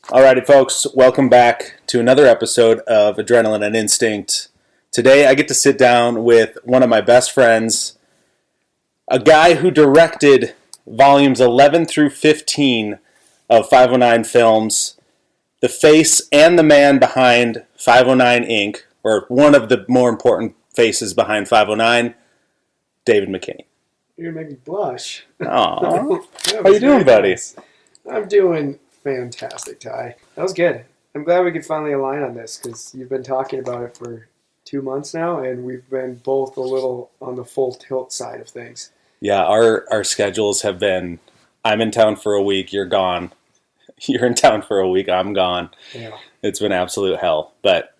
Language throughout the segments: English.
Alrighty, folks, welcome back to another episode of Adrenaline and Instinct. Today I get to sit down with one of my best friends, a guy who directed volumes 11 through 15 of 509 films, the face and the man behind 509 Inc., or one of the more important faces behind 509, David Mckinney. You're going to make me blush. Aww. How you doing, buddy? Nice. I'm doing fantastic, Ty. That was good. I'm glad we could finally align on this because you've been talking about it for 2 months now, and we've been both a little on the full tilt side of things. Yeah, our schedules have been, I'm in town for a week, you're gone. You're in town for a week, I'm gone. Yeah. It's been absolute hell, but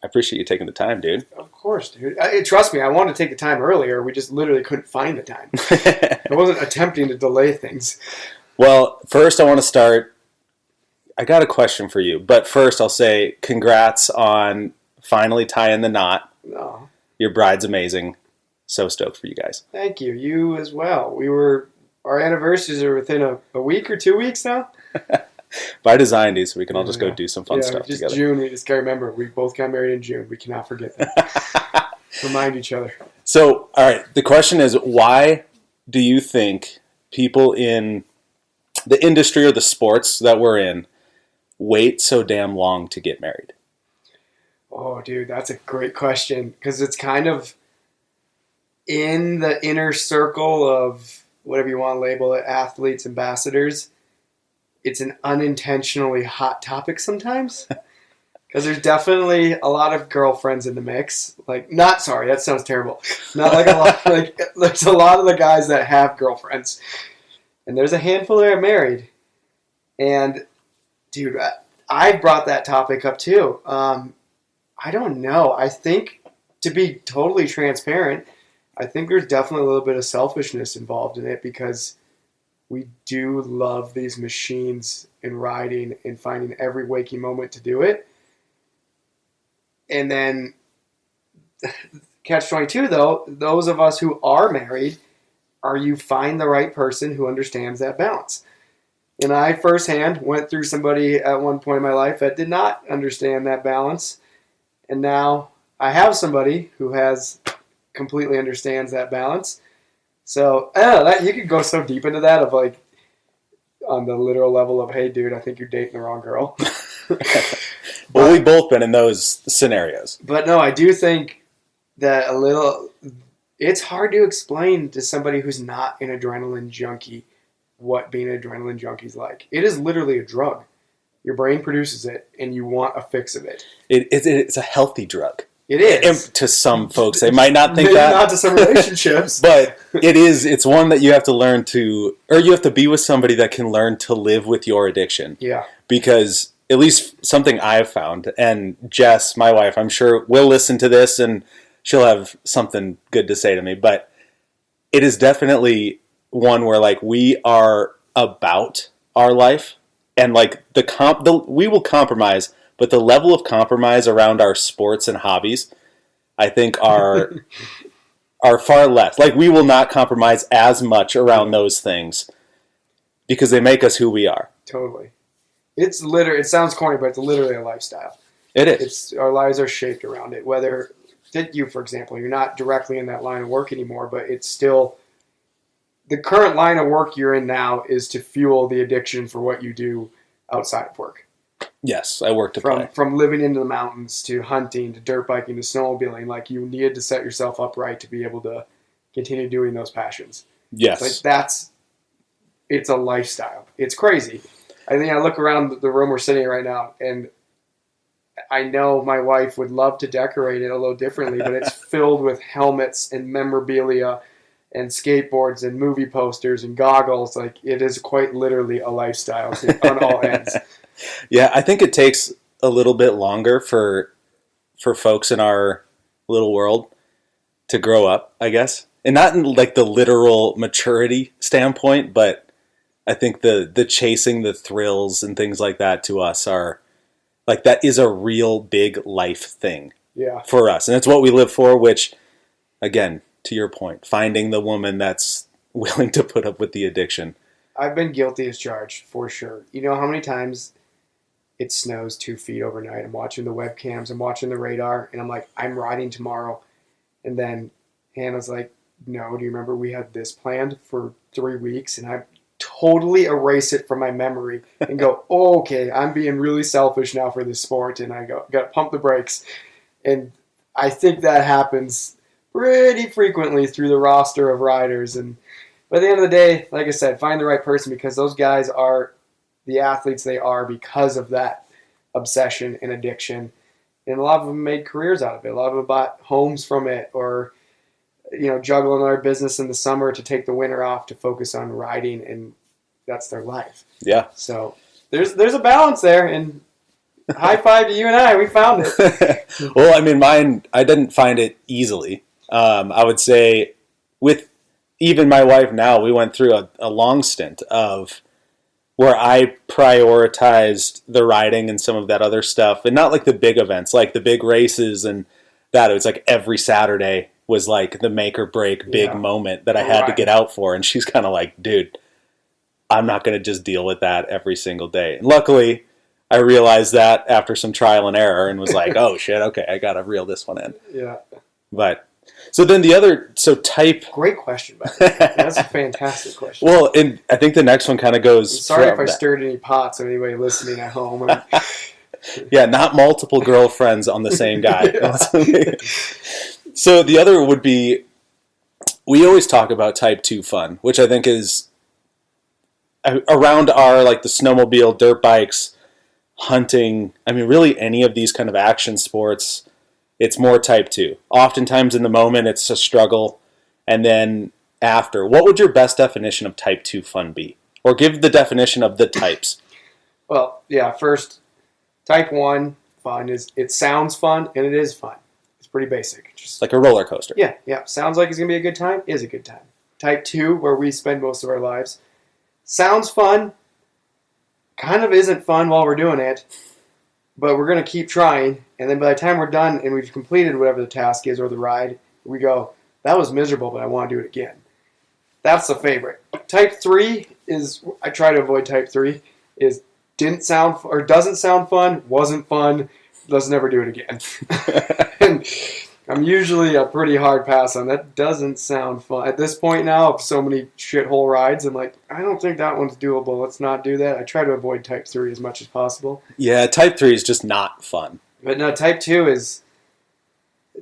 I appreciate you taking the time, dude. Of course, dude. Trust me, I wanted to take the time earlier. We just literally couldn't find the time. I wasn't attempting to delay things. Well, first I want to start. I got a question for you, but first I'll say congrats on finally tying the knot. Oh. Your bride's amazing. So stoked for you guys. Thank you. You as well. Our anniversaries are within a week or 2 weeks now. By design, dude, so we can all just go do some fun stuff just together. June, we just gotta remember, we both got married in June. We cannot forget that. Remind each other. So, all right, the question is, why do you think people in the industry or the sports that we're in wait so damn long to get married? Oh, dude, that's a great question because it's kind of in the inner circle of whatever you want to label it, athletes, ambassadors. It's an unintentionally hot topic sometimes because there's definitely a lot of girlfriends in the mix. That sounds terrible. Not like a lot. There's a lot of the guys that have girlfriends, and there's a handful that are married. And dude, I brought that topic up too. I don't know. I think, to be totally transparent, I think there's definitely a little bit of selfishness involved in it because we do love these machines and riding and finding every waking moment to do it. And then catch-22, though, those of us who are married, you find the right person who understands that balance. And I firsthand went through somebody at one point in my life that did not understand that balance. And now I have somebody who completely understands that balance. So, I don't know, you could go so deep into that of on the literal level of, hey, dude, I think you're dating the wrong girl. Well, we've both been in those scenarios. But no, I do think that it's hard to explain to somebody who's not an adrenaline junkie what being an adrenaline junkie is like. It is literally a drug. Your brain produces it, and you want a fix of it. It's a healthy drug. It is. And to some folks, they might not think Maybe that. Not to some relationships. But it's one that you have to learn to, or you have to be with somebody that can learn to live with your addiction. Yeah. Because at least something I've found, and Jess, my wife, I'm sure will listen to this and she'll have something good to say to me, but it is definitely one where we are about our life, and we will compromise, but the level of compromise around our sports and hobbies, I think, are far less. We will not compromise as much around those things because they make us who we are. Totally. It sounds corny, but it's literally a lifestyle. It is. Our lives are shaped around it. Whether, you, for example, you're not directly in that line of work anymore, but it's still, the current line of work you're in now is to fuel the addiction for what you do outside of work. Yes, I work to play. From living into the mountains to hunting to dirt biking to snowmobiling, you needed to set yourself up right to be able to continue doing those passions. Yes. It's a lifestyle. It's crazy. I think I look around the room we're sitting in right now, and I know my wife would love to decorate it a little differently, but it's filled with helmets and memorabilia and skateboards and movie posters and goggles. It is quite literally a lifestyle on all ends. Yeah, I think it takes a little bit longer for folks in our little world to grow up, I guess. And not in the literal maturity standpoint, but I think the chasing the thrills and things like that to us are that is a real big life thing. Yeah. For us. And it's what we live for, which, again, to your point, finding the woman that's willing to put up with the addiction. I've been guilty as charged, for sure. You know how many times it snows 2 feet overnight. I'm watching the webcams, I'm watching the radar, and I'm like, I'm riding tomorrow. And then Hannah's like, no, do you remember we had this planned for 3 weeks? And I totally erase it from my memory and go, oh, okay, I'm being really selfish now for this sport, and I got to pump the brakes. And I think that happens pretty frequently through the roster of riders. And by the end of the day, like I said, find the right person, because those guys are the athletes they are because of that obsession and addiction. And a lot of them made careers out of it. A lot of them bought homes from it, or juggle another business in the summer to take the winter off to focus on riding, and that's their life. Yeah. So there's a balance there, and high five to you and I. We found it. Well, I mean, mine, I didn't find it easily. I would say with even my wife now, we went through a long stint of where I prioritized the riding and some of that other stuff, and not like the big events, like the big races and that. It was like every Saturday was like the make or break big moment that I had to get out for. And she's kind of like, dude, I'm not going to just deal with that every single day. And luckily, I realized that after some trial and error and was like, oh shit, okay, I got to reel this one in. Yeah. But so then type. Great question, by the way. That's a fantastic question. Well, and I think the next one kind of goes. I'm sorry if I stirred any pots or anybody listening at home. Yeah, not multiple girlfriends on the same guy. So the other would be, we always talk about type 2 fun, which I think is around our, like the snowmobile, dirt bikes, hunting. I mean, really any of these kind of action sports, it's more type 2. Oftentimes in the moment, it's a struggle. And then after, what would your best definition of type 2 fun be? Or give the definition of the types. Well, yeah, first, type 1 fun is, it sounds fun, and it is fun. It's pretty basic. Just like a roller coaster. Yeah. Sounds like it's going to be a good time, is a good time. Type 2, where we spend most of our lives, sounds fun, kind of isn't fun while we're doing it, but we're going to keep trying, and then by the time we're done and we've completed whatever the task is or the ride, we go, that was miserable, but I want to do it again. That's the favorite. Type 3 is, I try to avoid type 3, is didn't sound or doesn't sound fun, wasn't fun, let's never do it again. And I'm usually a pretty hard pass on that. Doesn't sound fun. At this point now, of so many shithole rides, I'm like, I don't think that one's doable. Let's not do that. I try to avoid type 3 as much as possible. Yeah, type 3 is just not fun. But no, type 2 is,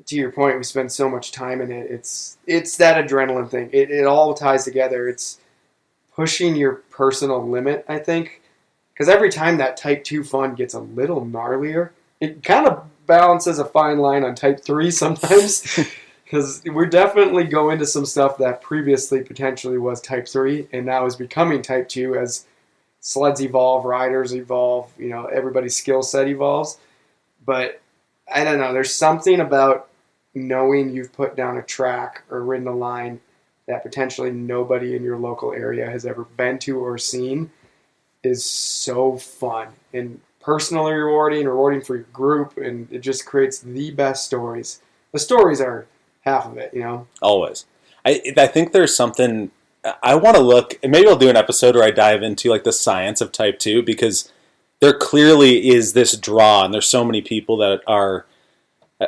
to your point, we spend so much time in it. It's that adrenaline thing. It all ties together. It's pushing your personal limit, I think. Because every time that type 2 fun gets a little gnarlier, it kind of balances a fine line on type 3 sometimes. Because we're definitely going to some stuff that previously potentially was type 3 and now is becoming type 2 as sleds evolve, riders evolve, everybody's skill set evolves. But I don't know, there's something about knowing you've put down a track or ridden a line that potentially nobody in your local area has ever been to or seen is so fun and personally rewarding for your group, and it just creates the best stories. The stories are half of it, Always. I think there's something, I want to look, and maybe I'll do an episode where I dive into like the science of type 2, because there clearly is this draw, and there's so many people that are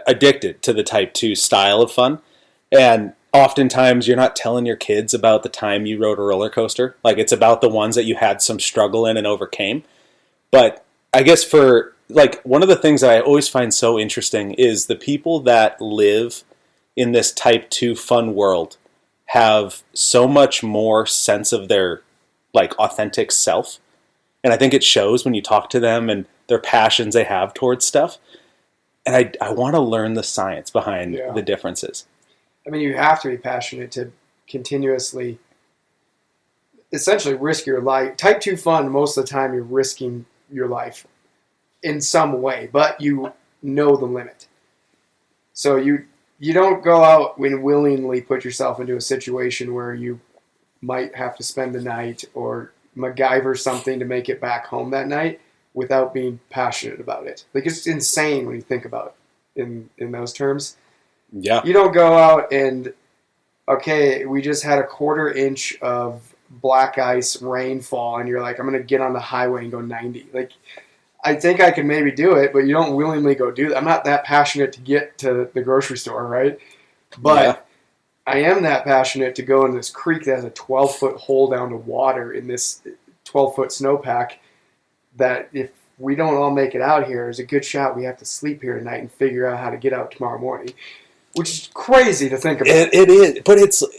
addicted to the type 2 style of fun. And oftentimes you're not telling your kids about the time you rode a roller coaster. Like, it's about the ones that you had some struggle in and overcame. But I guess for, like, one of the things that I always find so interesting is the people that live in this type 2 fun world have so much more sense of their, like, authentic self. And I think it shows when you talk to them and their passions they have towards stuff. And I want to learn the science behind the differences. I mean, you have to be passionate to continuously, essentially risk your life. Type 2 fun, most of the time you're risking your life in some way, but you know the limit. So you don't go out and willingly put yourself into a situation where you might have to spend the night or MacGyver something to make it back home that night without being passionate about it. Like, it's insane when you think about it in those terms. Yeah. You don't go out and, okay, we just had a 1/4 inch of black ice rainfall, and you're like, I'm going to get on the highway and go 90. Like, I think I can maybe do it, but you don't willingly go do that. I'm not that passionate to get to the grocery store, right? But I am that passionate to go in this creek that has a 12-foot hole down to water in this 12-foot snowpack that if we don't all make it out here, there's a good shot we have to sleep here tonight and figure out how to get out tomorrow morning. Which is crazy to think about. It is, but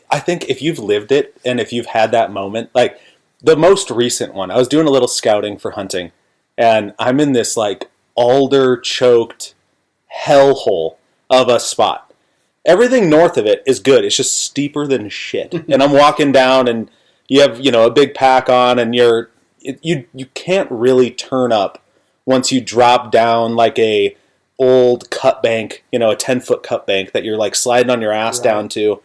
I think if you've lived it and if you've had that moment, like the most recent one, I was doing a little scouting for hunting, and I'm in this like alder-choked hellhole of a spot. Everything north of it is good. It's just steeper than shit. And I'm walking down, and you have a big pack on, and you can't really turn up once you drop down like a old cut bank, a 10-foot cut bank that you're like sliding on your ass down to,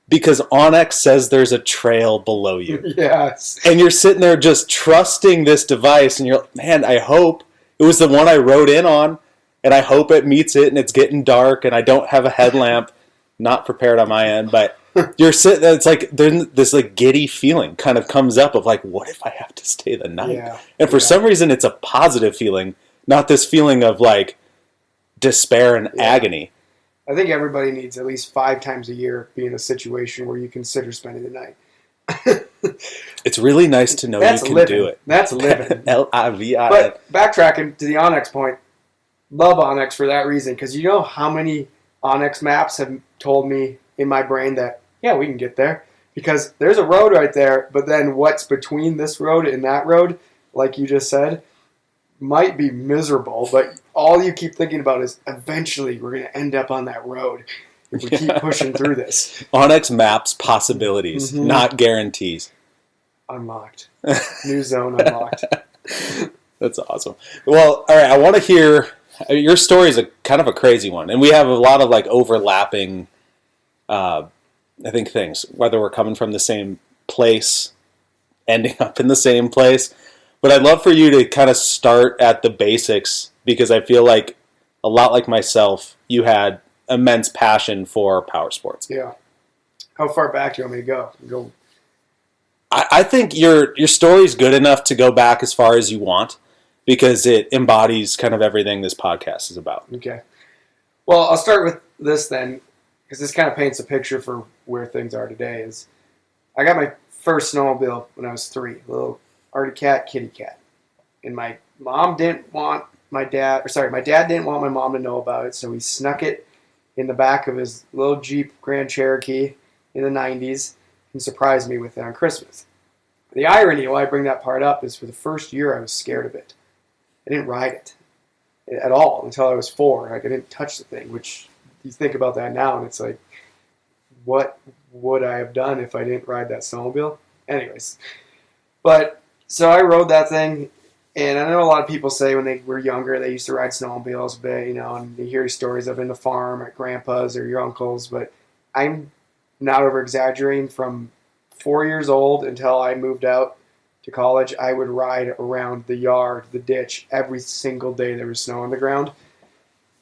because onX says there's a trail below you. Yes. And you're sitting there just trusting this device, and you're like, man, I hope it was the one I rode in on, and I hope it meets it, and it's getting dark, and I don't have a headlamp. Not prepared on my end, but you're sitting there, it's like this like giddy feeling kind of comes up of like, what if I have to stay the night? Yeah. And for some reason, it's a positive feeling, not this feeling of like despair and agony. I think everybody needs at least 5 times a year be in a situation where you consider spending the night. It's really nice to know you can do it. That's living. L-I-V-I. But backtracking to the onX point, love onX for that reason, because you know how many onX maps have told me in my brain that, yeah, we can get there. Because there's a road right there, but then what's between this road and that road, like you just said, might be miserable, but all you keep thinking about is eventually we're going to end up on that road if we keep pushing through this. onX maps possibilities, not guarantees. Unlocked. New zone unlocked. That's awesome. Well, all right, I want to hear, your story is a kind of a crazy one, and we have a lot of like overlapping, I think, things, whether we're coming from the same place, ending up in the same place. But I'd love for you to kind of start at the basics, because I feel like, a lot like myself, you had immense passion for power sports. Yeah. How far back do you want me to go? I think your story's good enough to go back as far as you want, because it embodies kind of everything this podcast is about. Okay. Well, I'll start with this then, because this kind of paints a picture for where things are today. Is I got my first snowmobile when I was 3, a little Arctic Cat, kitty cat. And my dad didn't want my mom to know about it, so he snuck it in the back of his little Jeep Grand Cherokee in the 90s and surprised me with it on Christmas. The irony why I bring that part up is for the first year I was scared of it. I didn't ride it at all until I was 4. Like, I didn't touch the thing, which you think about that now and it's like, what would I have done if I didn't ride that snowmobile? Anyways, but so I rode that thing, and I know a lot of people say when they were younger they used to ride snowmobiles a bit, and you hear stories of in the farm at grandpa's or your uncle's, but I'm not over-exaggerating. From 4 years old until I moved out to college, I would ride around the yard, the ditch, every single day there was snow on the ground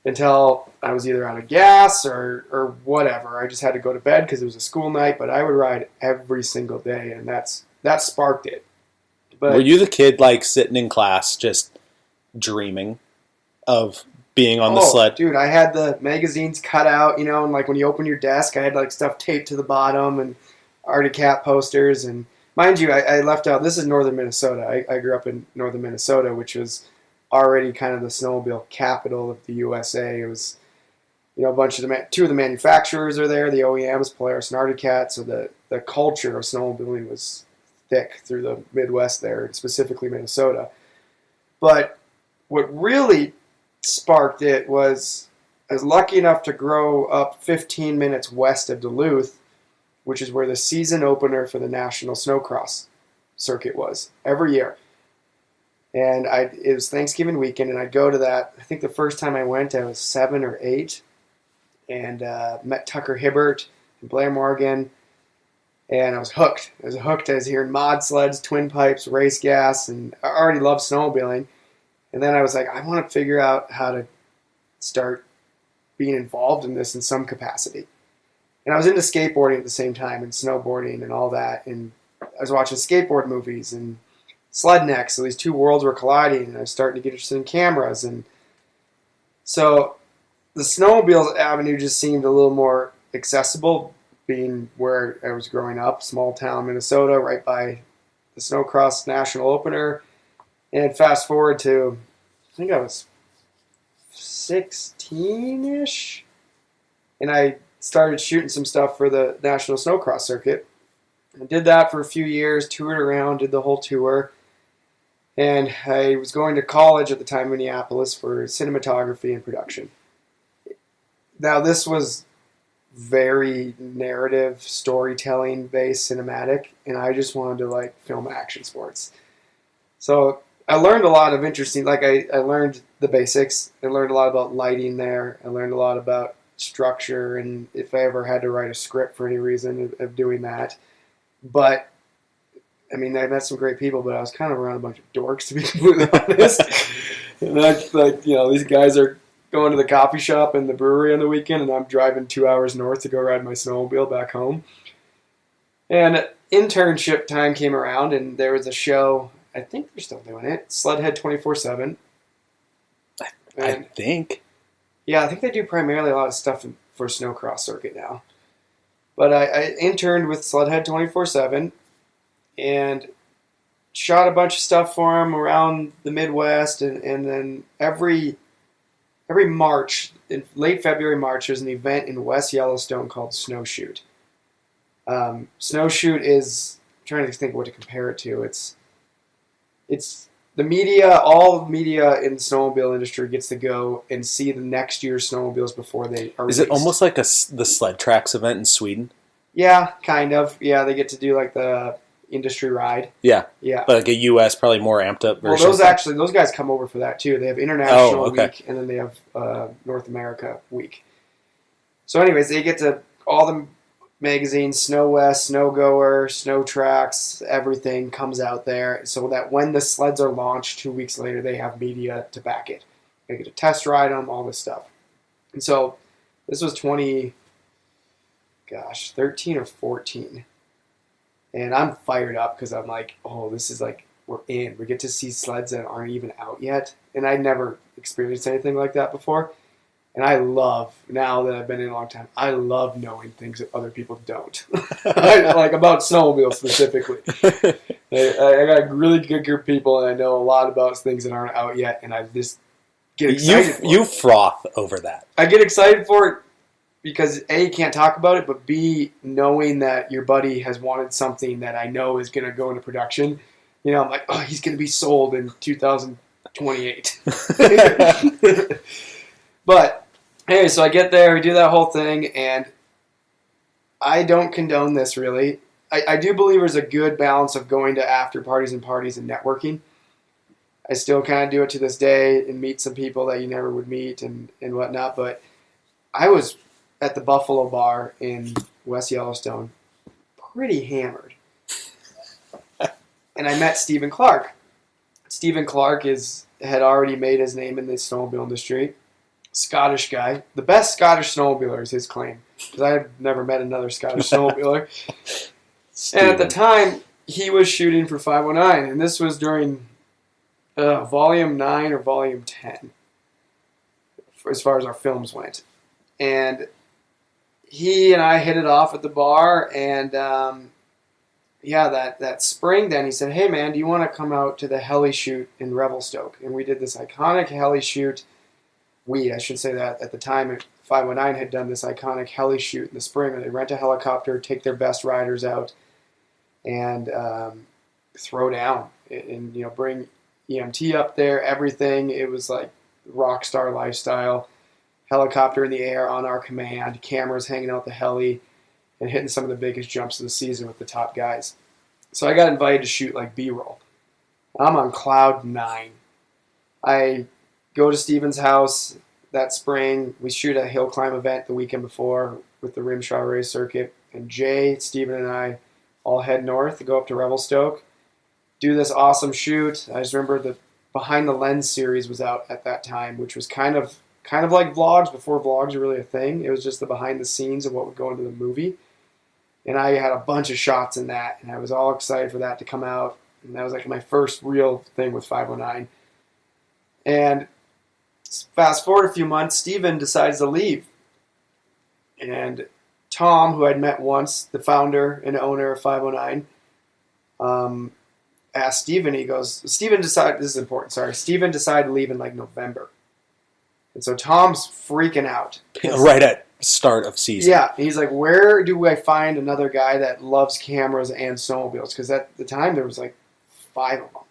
until I was either out of gas or whatever. I just had to go to bed because it was a school night, but I would ride every single day, and that sparked it. But were you the kid like sitting in class just dreaming of being on the sled? Dude, I had the magazines cut out, and like when you open your desk, I had like stuff taped to the bottom and Arctic Cat posters. And mind you, I left out, this is northern Minnesota. I grew up in northern Minnesota, which was already kind of the snowmobile capital of the USA. It was, a bunch of two of the manufacturers are there, the OEMs, Polaris and Arctic Cat. So the culture of snowmobiling was thick through the Midwest there, specifically Minnesota. But what really sparked it was I was lucky enough to grow up 15 minutes west of Duluth, which is where the season opener for the National Snowcross circuit was every year. And it was Thanksgiving weekend, and I'd go to that. I think the first time I went, I was 7 or 8, and met Tucker Hibbert and Blair Morgan. And I was hooked. I was hearing mod sleds, twin pipes, race gas, and I already loved snowmobiling. And then I was like, I want to figure out how to start being involved in this in some capacity. And I was into skateboarding at the same time, and snowboarding and all that. And I was watching skateboard movies and sled necks. So these two worlds were colliding, and I was starting to get interested in cameras. And so the snowmobile avenue just seemed a little more accessible, being where I was growing up, small town Minnesota, right by the Snowcross National Opener. And fast forward to, I think I was 16-ish, and I started shooting some stuff for the National Snowcross Circuit. I did that for a few years, toured around, did the whole tour. And I was going to college at the time in Minneapolis for cinematography and production. Now, this was very narrative, storytelling based cinematic, and I just wanted to like film action sports. So I learned a lot of interesting, like I learned the basics. I learned a lot about lighting there. I learned a lot about structure, and if I ever had to write a script for any reason of doing that. But I mean, I met some great people, but I was kind of around a bunch of dorks, to be completely honest. And these guys are going to the coffee shop and the brewery on the weekend, and I'm driving 2 hours north to go ride my snowmobile back home. And internship time came around, and there was a show. I think they're still doing it. Sledhead 24/7. I think. Yeah, I think they do primarily a lot of stuff for Snowcross Circuit now. But I interned with Sledhead 24/7 and shot a bunch of stuff for them around the Midwest. And then every March, in late February, March, there's an event in West Yellowstone called Snowshoot. Snowshoot is, I'm trying to think what to compare it to. It's the media, all media in the snowmobile industry gets to go and see the next year's snowmobiles before they are released. Is it almost like the Sled Tracks event in Sweden? Yeah, kind of. Yeah, they get to do like the industry ride. Yeah. Yeah. But like a US, probably more amped up version. Well, those guys come over for that too. They have International Week, and then they have North America Week. So anyways, they get to all the magazines, Snow West, Snow Goer, Snow Tracks, everything comes out there so that when the sleds are launched 2 weeks later, they have media to back it. They get to test ride them, all this stuff. And so this was 13 or 14. And I'm fired up because I'm like, oh, this is like, we're in. We get to see sleds that aren't even out yet. And I'd never experienced anything like that before. And I love, now that I've been in a long time, I love knowing things that other people don't. Like about snowmobiles specifically. I got a really good group of people, and I know a lot about things that aren't out yet, and I just get excited for it. You froth over that. I get excited for it because A, you can't talk about it, but B, knowing that your buddy has wanted something that I know is going to go into production, I'm like, oh, he's going to be sold in 2028. But, hey, so I get there, we do that whole thing, and I don't condone this, really. I do believe there's a good balance of going to after parties and networking. I still kind of do it to this day and meet some people that you never would meet and whatnot, but I was at the Buffalo Bar in West Yellowstone pretty hammered. And I met Stephen Clark. Stephen Clark had already made his name in the snowmobile industry. Scottish guy. The best Scottish snowmobiler is his claim. Because I've never met another Scottish snowmobiler. And at the time, he was shooting for 509. And this was during Volume 9 or Volume 10. As far as our films went. And he and I hit it off at the bar. And that spring then, he said, hey man, do you want to come out to the heli shoot in Revelstoke? And we did this iconic heli shoot. I should say that at the time, 519 had done this iconic heli shoot in the spring where they rent a helicopter, take their best riders out, and throw down and bring EMT up there, everything. It was like rock star lifestyle. Helicopter in the air on our command, cameras hanging out the heli, and hitting some of the biggest jumps of the season with the top guys. So I got invited to shoot like B-roll. I'm on cloud 9. I go to Steven's house that spring. We shoot a hill climb event the weekend before with the Rimshaw Race Circuit. And Jay, Steven, and I all head north to go up to Revelstoke, do this awesome shoot. I just remember the Behind the Lens series was out at that time, which was kind of like vlogs before vlogs were really a thing. It was just the behind the scenes of what would go into the movie. And I had a bunch of shots in that, and I was all excited for that to come out. And that was like my first real thing with 509. And fast forward a few months, Steven decides to leave. And Tom, who I'd met once, the founder and owner of 509, asked Steven, he goes, Steven decided, this is important, sorry, Steven decided to leave in like November. And so Tom's freaking out. Right at start of season. Yeah, he's like, where do I find another guy that loves cameras and snowmobiles? Because at the time there was like 5 of them.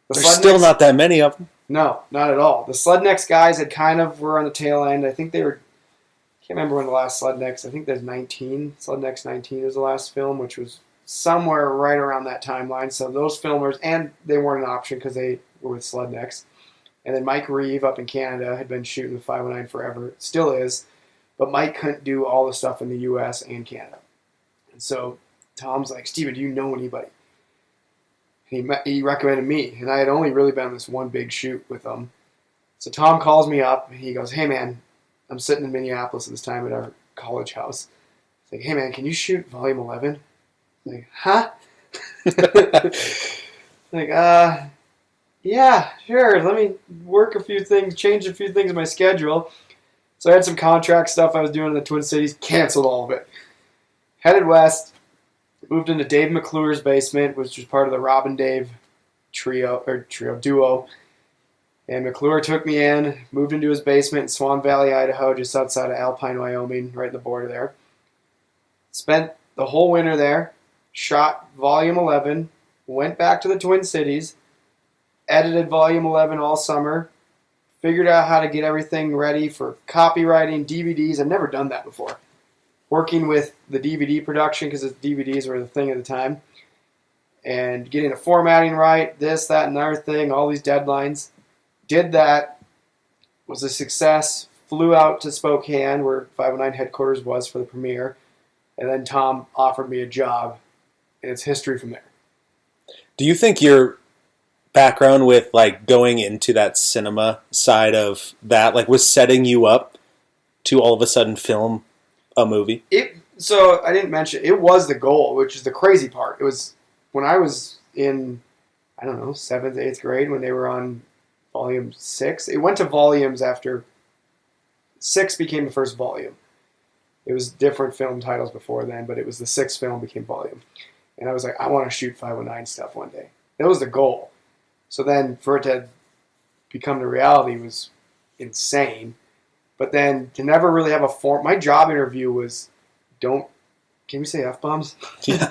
There's still not that many of them. No, not at all. The Sled guys had kind of were on the tail end. I think they were, I can't remember when the last Sled I think there's 19. Sled 19 was the last film, which was somewhere right around that timeline. So those filmers, and they weren't an option because they were with Sled. And then Mike Reeve up in Canada had been shooting the 509 forever. Still is. But Mike couldn't do all the stuff in the U.S. and Canada. And so Tom's like, Steven, do you know anybody? He recommended me. And I had only really been on this one big shoot with him. So Tom calls me up. And he goes, hey, man, I'm sitting in Minneapolis at this time at our college house. He's like, hey, man, can you shoot volume 11? I'm like, huh? Like, yeah, sure. Let me work a few things, change a few things in my schedule. So I had some contract stuff I was doing in the Twin Cities, canceled all of it. Headed west, moved into Dave McClure's basement, which was part of the Rob and Dave duo. And McClure took me in, moved into his basement in Swan Valley, Idaho, just outside of Alpine, Wyoming, right at the border there. Spent the whole winter there, shot volume 11, went back to the Twin Cities, edited volume 11 all summer, figured out how to get everything ready for copywriting, DVDs. I've never done that before. Working with the DVD production, because DVDs were the thing at the time, and getting the formatting right, this, that, and another thing, all these deadlines. Did that, was a success, flew out to Spokane, where 509 headquarters was for the premiere, and then Tom offered me a job, and it's history from there. Do you think your background with like going into that cinema side of that like was setting you up to all of a sudden film a movie? So I didn't mention, it was the goal, which is the crazy part. It was when I was in, I don't know, 7th, 8th grade when they were on volume 6. It went to volumes after 6 became the first volume. It was different film titles before then, but it was the 6th film became volume. And I was like, I want to shoot 509 stuff one day. That was the goal. So then for it to become the reality was insane. But then to never really have a form, my job interview was, can we say F-bombs? Yeah.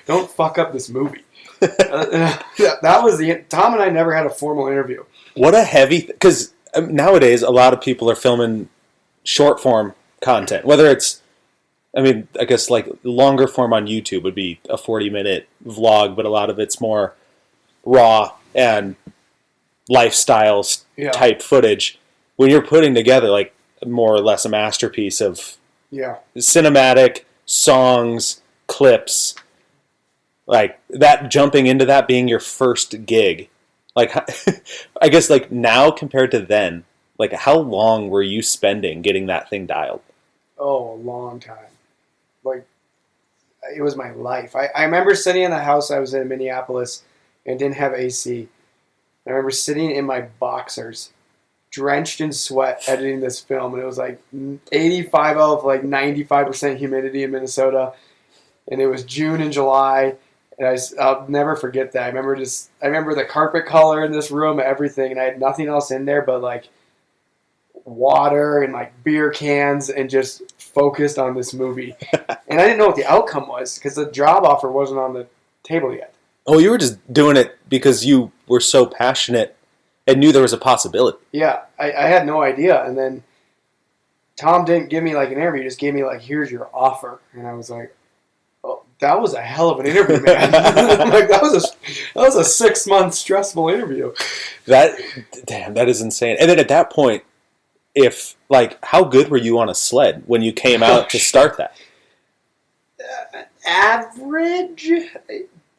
don't fuck up this movie. That was Tom and I never had a formal interview. What a heavy, because nowadays a lot of people are filming short form content, whether it's, I mean, I guess like longer form on YouTube would be a 40-minute vlog, but a lot of it's more raw and lifestyle type footage. When you're putting together like more or less a masterpiece of cinematic songs, clips, like that, jumping into that being your first gig, like I guess like now compared to then, like how long were you spending getting that thing dialed? Oh, a long time. Like it was my life. I remember sitting in the house I was in Minneapolis and didn't have AC. I remember sitting in my boxers, drenched in sweat, editing this film, and it was like 85 out of like 95% humidity in Minnesota, and it was June and July, and I'll never forget that. I remember the carpet color in this room, everything, and I had nothing else in there but like water and like beer cans, and just focused on this movie. And I didn't know what the outcome was because the job offer wasn't on the table yet. Oh, you were just doing it because you were so passionate and knew there was a possibility. Yeah, I had no idea. And then Tom didn't give me like an interview, he just gave me like, here's your offer. And I was like, oh, that was a hell of an interview, man. Like that was a 6-month stressful interview. That is insane. And then at that point, how good were you on a sled when you came out to start that? Average.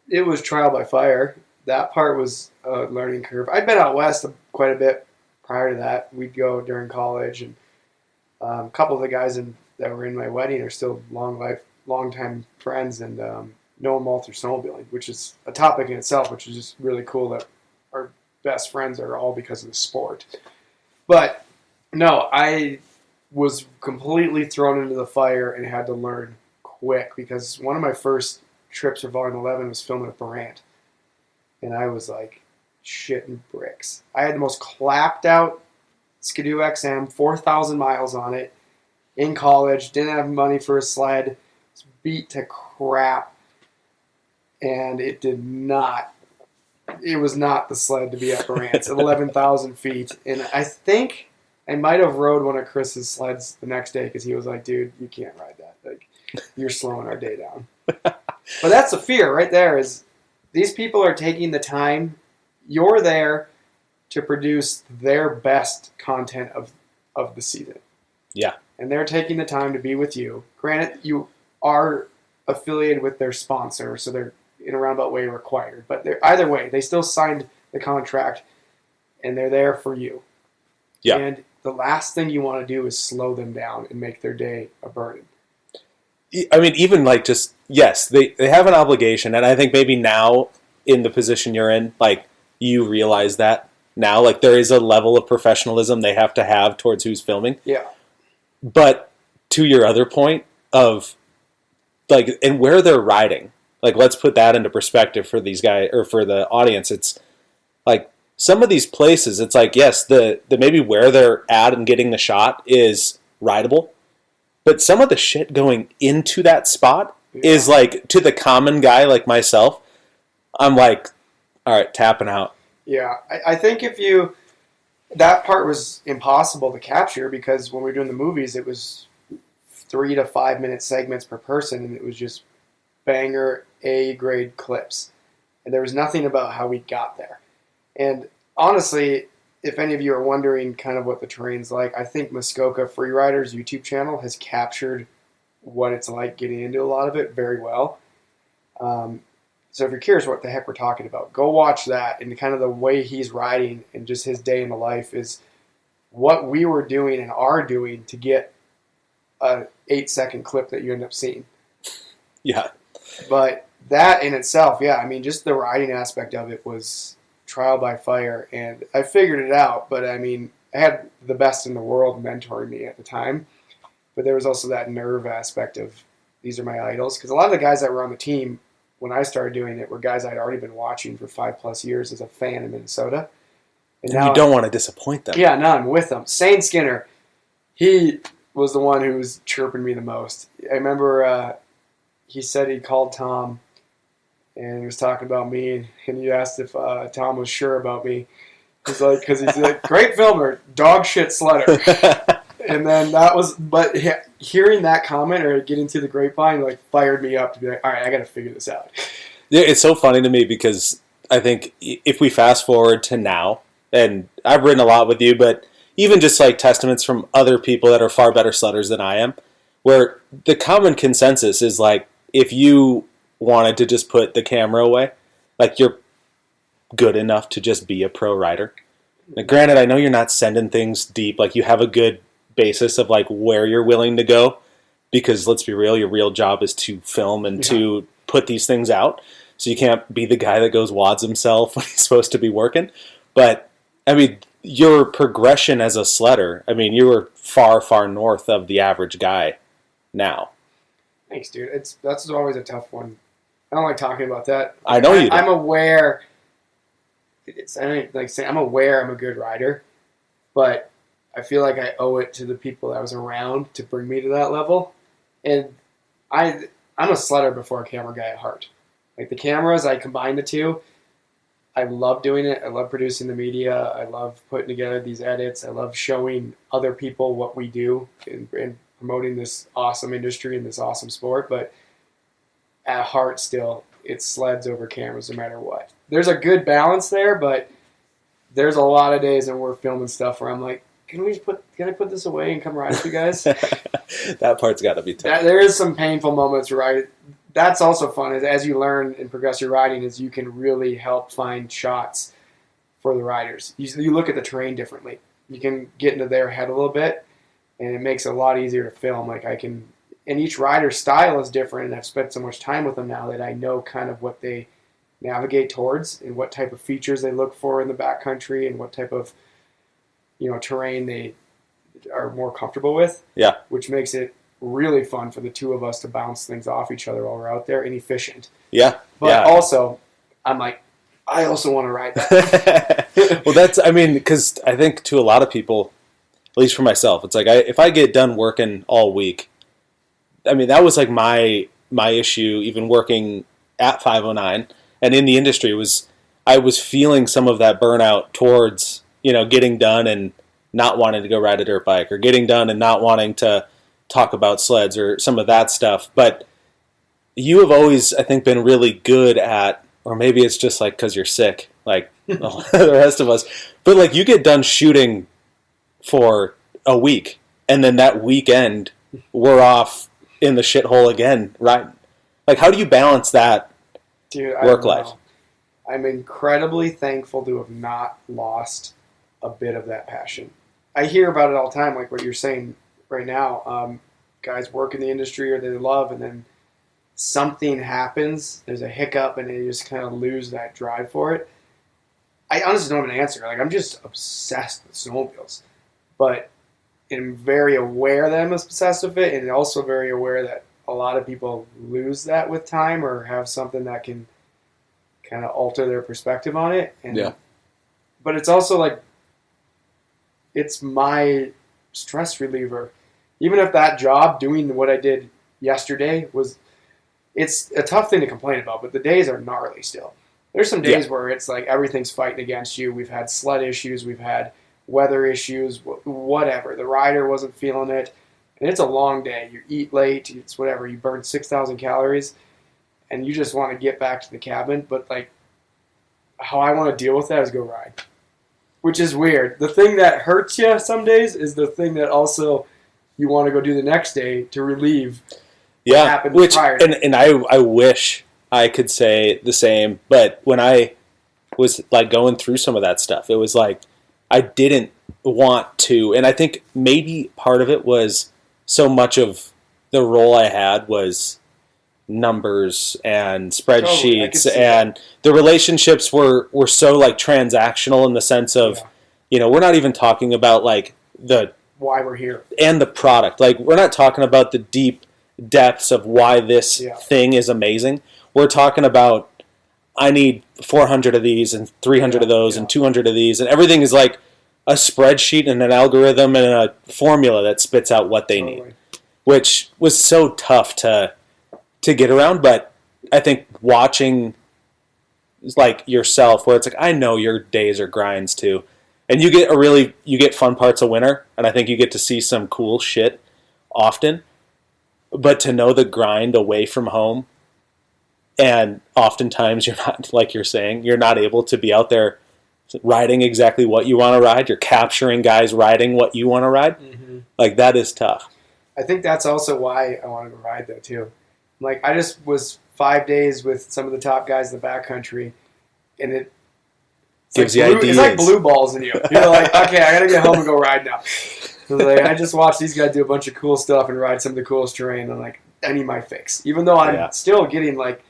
It was trial by fire. That part was a learning curve. I'd been out west quite a bit prior to that. We'd go during college, and a couple of the guys that were in my wedding are still long time friends, and know them all through snowmobiling, which is a topic in itself, which is just really cool that our best friends are all because of the sport. But no, I was completely thrown into the fire and had to learn quick because one of my first trips for Volume 11 was filming at Brant. And I was like shitting bricks. I had the most clapped out Skidoo XM, 4,000 miles on it, in college, didn't have money for a sled, was beat to crap, and it was not the sled to be at Brant's at 11,000 feet. And I think I might have rode one of Chris's sleds the next day because he was like, dude, you can't ride that. Like, you're slowing our day down. But that's the fear right there is these people are taking the time. You're there to produce their best content of the season. Yeah. And they're taking the time to be with you. Granted, you are affiliated with their sponsor, so they're in a roundabout way required. But either way, they still signed the contract, and they're there for you. Yeah. And the last thing you want to do is slow them down and make their day a burden. I mean, even like just, yes, they have an obligation. And I think maybe now in the position you're in, like you realize that now, like there is a level of professionalism they have to have towards who's filming. Yeah. But to your other point of like, and where they're riding, like let's put that into perspective for these guys or for the audience. It's like some of these places, it's like, yes, the maybe where they're at and getting the shot is rideable. But some of the shit going into that spot is like, to the common guy like myself, I'm like, all right, tapping out. Yeah, I think that part was impossible to capture because when we were doing the movies, it was 3 to 5 minute segments per person, and it was just banger A-grade clips. And there was nothing about how we got there. And honestly, if any of you are wondering kind of what the terrain's like, I think Muskoka Freerider's YouTube channel has captured what it's like getting into a lot of it very well. So if you're curious what the heck we're talking about, go watch that. And kind of the way he's riding and just his day in the life is what we were doing and are doing to get an 8-second clip that you end up seeing. Yeah. But that in itself, yeah, I mean, just the riding aspect of it was trial by fire. And I figured it out, but I mean, I had the best in the world mentoring me at the time. But there was also that nerve aspect of these are my idols. Because a lot of the guys that were on the team when I started doing it were guys I'd already been watching for 5+ years as a fan in Minnesota. And now you don't want to disappoint them. Yeah, now I'm with them. Sane Skinner, he was the one who was chirping me the most. I remember he said he called Tom and he was talking about me, and he asked if Tom was sure about me. He's like, because he's like, great filmer, dog shit sledder. And then but hearing that comment or getting to the grapevine like fired me up to be like, all right, I got to figure this out. Yeah, it's so funny to me because I think if we fast forward to now, and I've ridden a lot with you, but even just like testaments from other people that are far better sledders than I am, where the common consensus is like, if you wanted to just put the camera away, like you're good enough to just be a pro rider. Now, granted, I know you're not sending things deep, like you have a good basis of like where you're willing to go, because let's be real, your real job is to film and to put these things out, so you can't be the guy that goes wads himself when he's supposed to be working. But I mean, your progression as a sledder, I mean, you were far north of the average guy now. Thanks, dude. That's always a tough one. I don't like talking about that. I know you do. I'm aware. I'm aware I'm a good rider, but I feel like I owe it to the people that was around to bring me to that level. And I'm a sledder before a camera guy at heart. Like the cameras, I combine the two. I love doing it. I love producing the media. I love putting together these edits. I love showing other people what we do and promoting this awesome industry and this awesome sport. But at heart still, it's sleds over cameras no matter what. There's a good balance there, but there's a lot of days when we're filming stuff where I'm like, can I put this away and come ride with you guys? That part's got to be tough. There is some painful moments where that's also fun as you learn and progress your riding is you can really help find shots for the riders. You look at the terrain differently. You can get into their head a little bit, and it makes it a lot easier to film. Like and each rider's style is different, and I've spent so much time with them now that I know kind of what they navigate towards and what type of features they look for in the backcountry and what type of terrain they are more comfortable with. Yeah. Which makes it really fun for the two of us to bounce things off each other while we're out there and efficient. Yeah. But also, I'm like, I also want to ride that. Well, because I think to a lot of people, at least for myself, it's like if I get done working all week, I mean, that was like my issue even working at 509 and in the industry I was feeling some of that burnout towards, getting done and not wanting to go ride a dirt bike or getting done and not wanting to talk about sleds or some of that stuff. But you have always, I think, been really good at, or maybe it's just like because you're sick, like the rest of us, but like you get done shooting for a week and then that weekend we're off in the shithole again, right? Like, how do you balance that work life? I'm incredibly thankful to have not lost a bit of that passion. I hear about it all the time, like what you're saying right now. Guys work in the industry or they love, and then something happens, there's a hiccup, and they just kind of lose that drive for it. I honestly don't have an answer. Like, I'm just obsessed with snowmobiles. But I'm very aware that I'm obsessed with it, and also very aware that a lot of people lose that with time or have something that can kind of alter their perspective on it. And, yeah. But it's also like, it's my stress reliever. Even if that job, doing what I did yesterday, it's a tough thing to complain about, but the days are gnarly still. There's some days where it's like everything's fighting against you. We've had sled issues. We've had weather issues, whatever. The rider wasn't feeling it. And it's a long day. You eat late. It's whatever. You burn 6,000 calories, and you just want to get back to the cabin. But, like, how I want to deal with that is go ride, which is weird. The thing that hurts you some days is the thing that also you want to go do the next day to relieve what happened prior. And I wish I could say the same, but when I was, like, going through some of that stuff, it was like I didn't want to. And I think maybe part of it was so much of the role I had was numbers and spreadsheets, and the relationships were so like transactional in the sense of, we're not even talking about like the why we're here and the product. Like, we're not talking about the deep depths of why this thing is amazing. We're talking about, I need 400 of these and 300 of those and 200 of these, and everything is like a spreadsheet and an algorithm and a formula that spits out what they need, which was so tough to get around. But I think watching like yourself, where it's like, I know your days are grinds too, and you get fun parts of winter, and I think you get to see some cool shit often, but to know the grind away from home, and oftentimes you're not, like you're saying, you're not able to be out there riding exactly what you want to ride. You're capturing guys riding what you want to ride. Mm-hmm. Like, that is tough. I think that's also why I wanted to ride though too. Like, I just was 5 days with some of the top guys in the backcountry, and it gives you ideas. It's like blue balls in you. You're like, okay, I gotta get home and go ride now. I just watched these guys do a bunch of cool stuff and ride some of the coolest terrain. I'm like, I need my fix. Even though I'm still getting, like,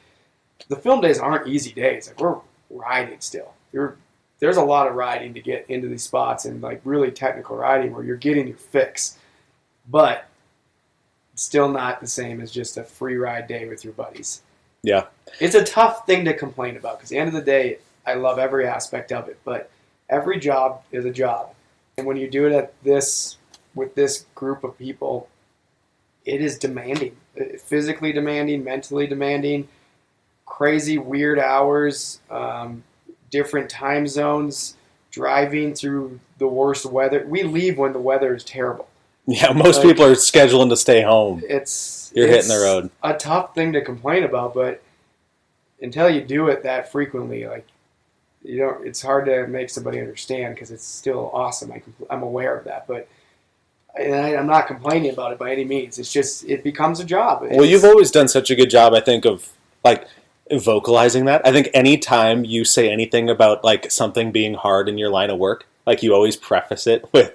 the film days aren't easy days. Like, we're riding still. There's a lot of riding to get into these spots, and like really technical riding where you're getting your fix. But it's still not the same as just a free ride day with your buddies. Yeah. It's a tough thing to complain about, because at the end of the day, I love every aspect of it, but every job is a job. And when you do it with this group of people, it is demanding. Physically demanding, mentally demanding, crazy, weird hours, different time zones, driving through the worst weather. We leave when the weather is terrible. Yeah, most people are scheduling to stay home. You're hitting the road. A tough thing to complain about, but until you do it that frequently, like, it's hard to make somebody understand, because it's still awesome. I'm aware of that, but I'm not complaining about it by any means. It's just, it becomes a job. Well, you've always done such a good job, I think, of like vocalizing that. I think any time you say anything about like something being hard in your line of work, like, you always preface it with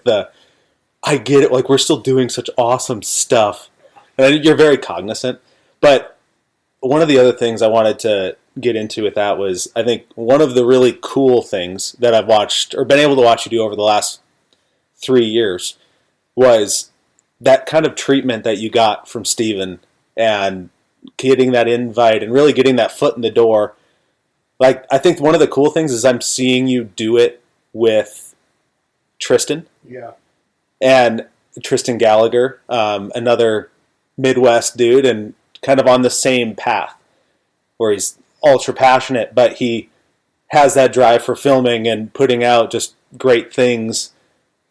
I get it, like, we're still doing such awesome stuff. And you're very cognizant. But one of the other things I wanted to get into with that was, I think one of the really cool things that I've watched or been able to watch you do over the last 3 years was that kind of treatment that you got from Steven and getting that invite and really getting that foot in the door. Like, I think one of the cool things is I'm seeing you do it with Tristan. Yeah. And Tristan Gallagher, another Midwest dude, and kind of on the same path where he's ultra passionate, but he has that drive for filming and putting out just great things,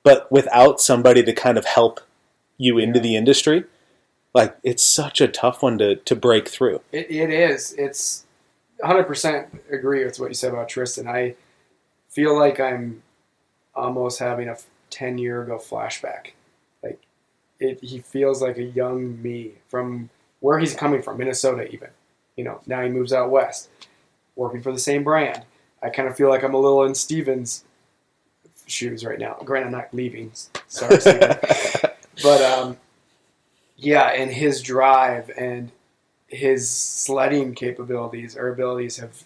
but without somebody to kind of help you into the industry. Like, it's such a tough one to break through. It is. It's 100% agree with what you said about Tristan. I feel like I'm almost having a 10-year ago flashback. Like, he feels like a young me from where he's coming from, Minnesota even. You know, now he moves out west, working for the same brand. I kind of feel like I'm a little in Steven's shoes right now. Granted, I'm not leaving. Sorry, Steven. But, yeah, and his drive and his sledding capabilities or abilities have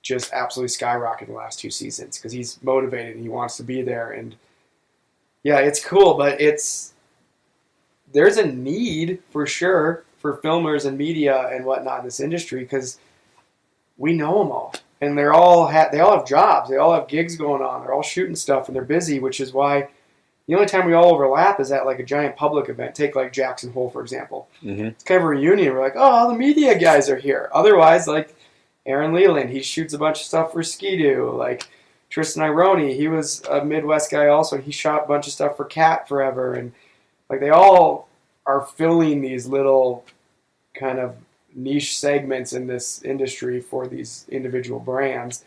just absolutely skyrocketed the last 2 seasons because he's motivated and he wants to be there. And, yeah, it's cool, but there's a need for sure for filmers and media and whatnot in this industry because we know them all. And they all have jobs. They all have gigs going on. They're all shooting stuff and they're busy, which is why the only time we all overlap is at like a giant public event. Take like Jackson Hole, for example. Mm-hmm. It's kind of a reunion. We're like, oh, all the media guys are here. Otherwise, like Aaron Leland, he shoots a bunch of stuff for Ski-Doo. Like Tristan Ironi, he was a Midwest guy also. He shot a bunch of stuff for Cat forever. And like they all are filling these little kind of niche segments in this industry for these individual brands.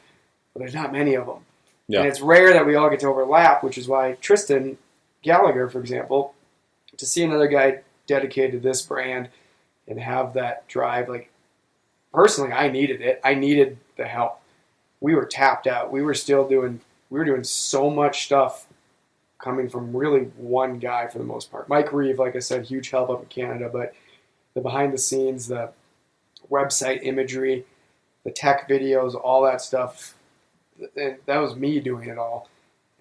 But there's not many of them. Yeah. And it's rare that we all get to overlap, which is why Tristan Gallagher, for example, to see another guy dedicated to this brand and have that drive, like, personally, I needed it. I needed the help. We were tapped out. We were doing so much stuff coming from really one guy for the most part. Mike Reeve, like I said, huge help up in Canada, but the behind the scenes, the website imagery, the tech videos, all that stuff, that was me doing it all.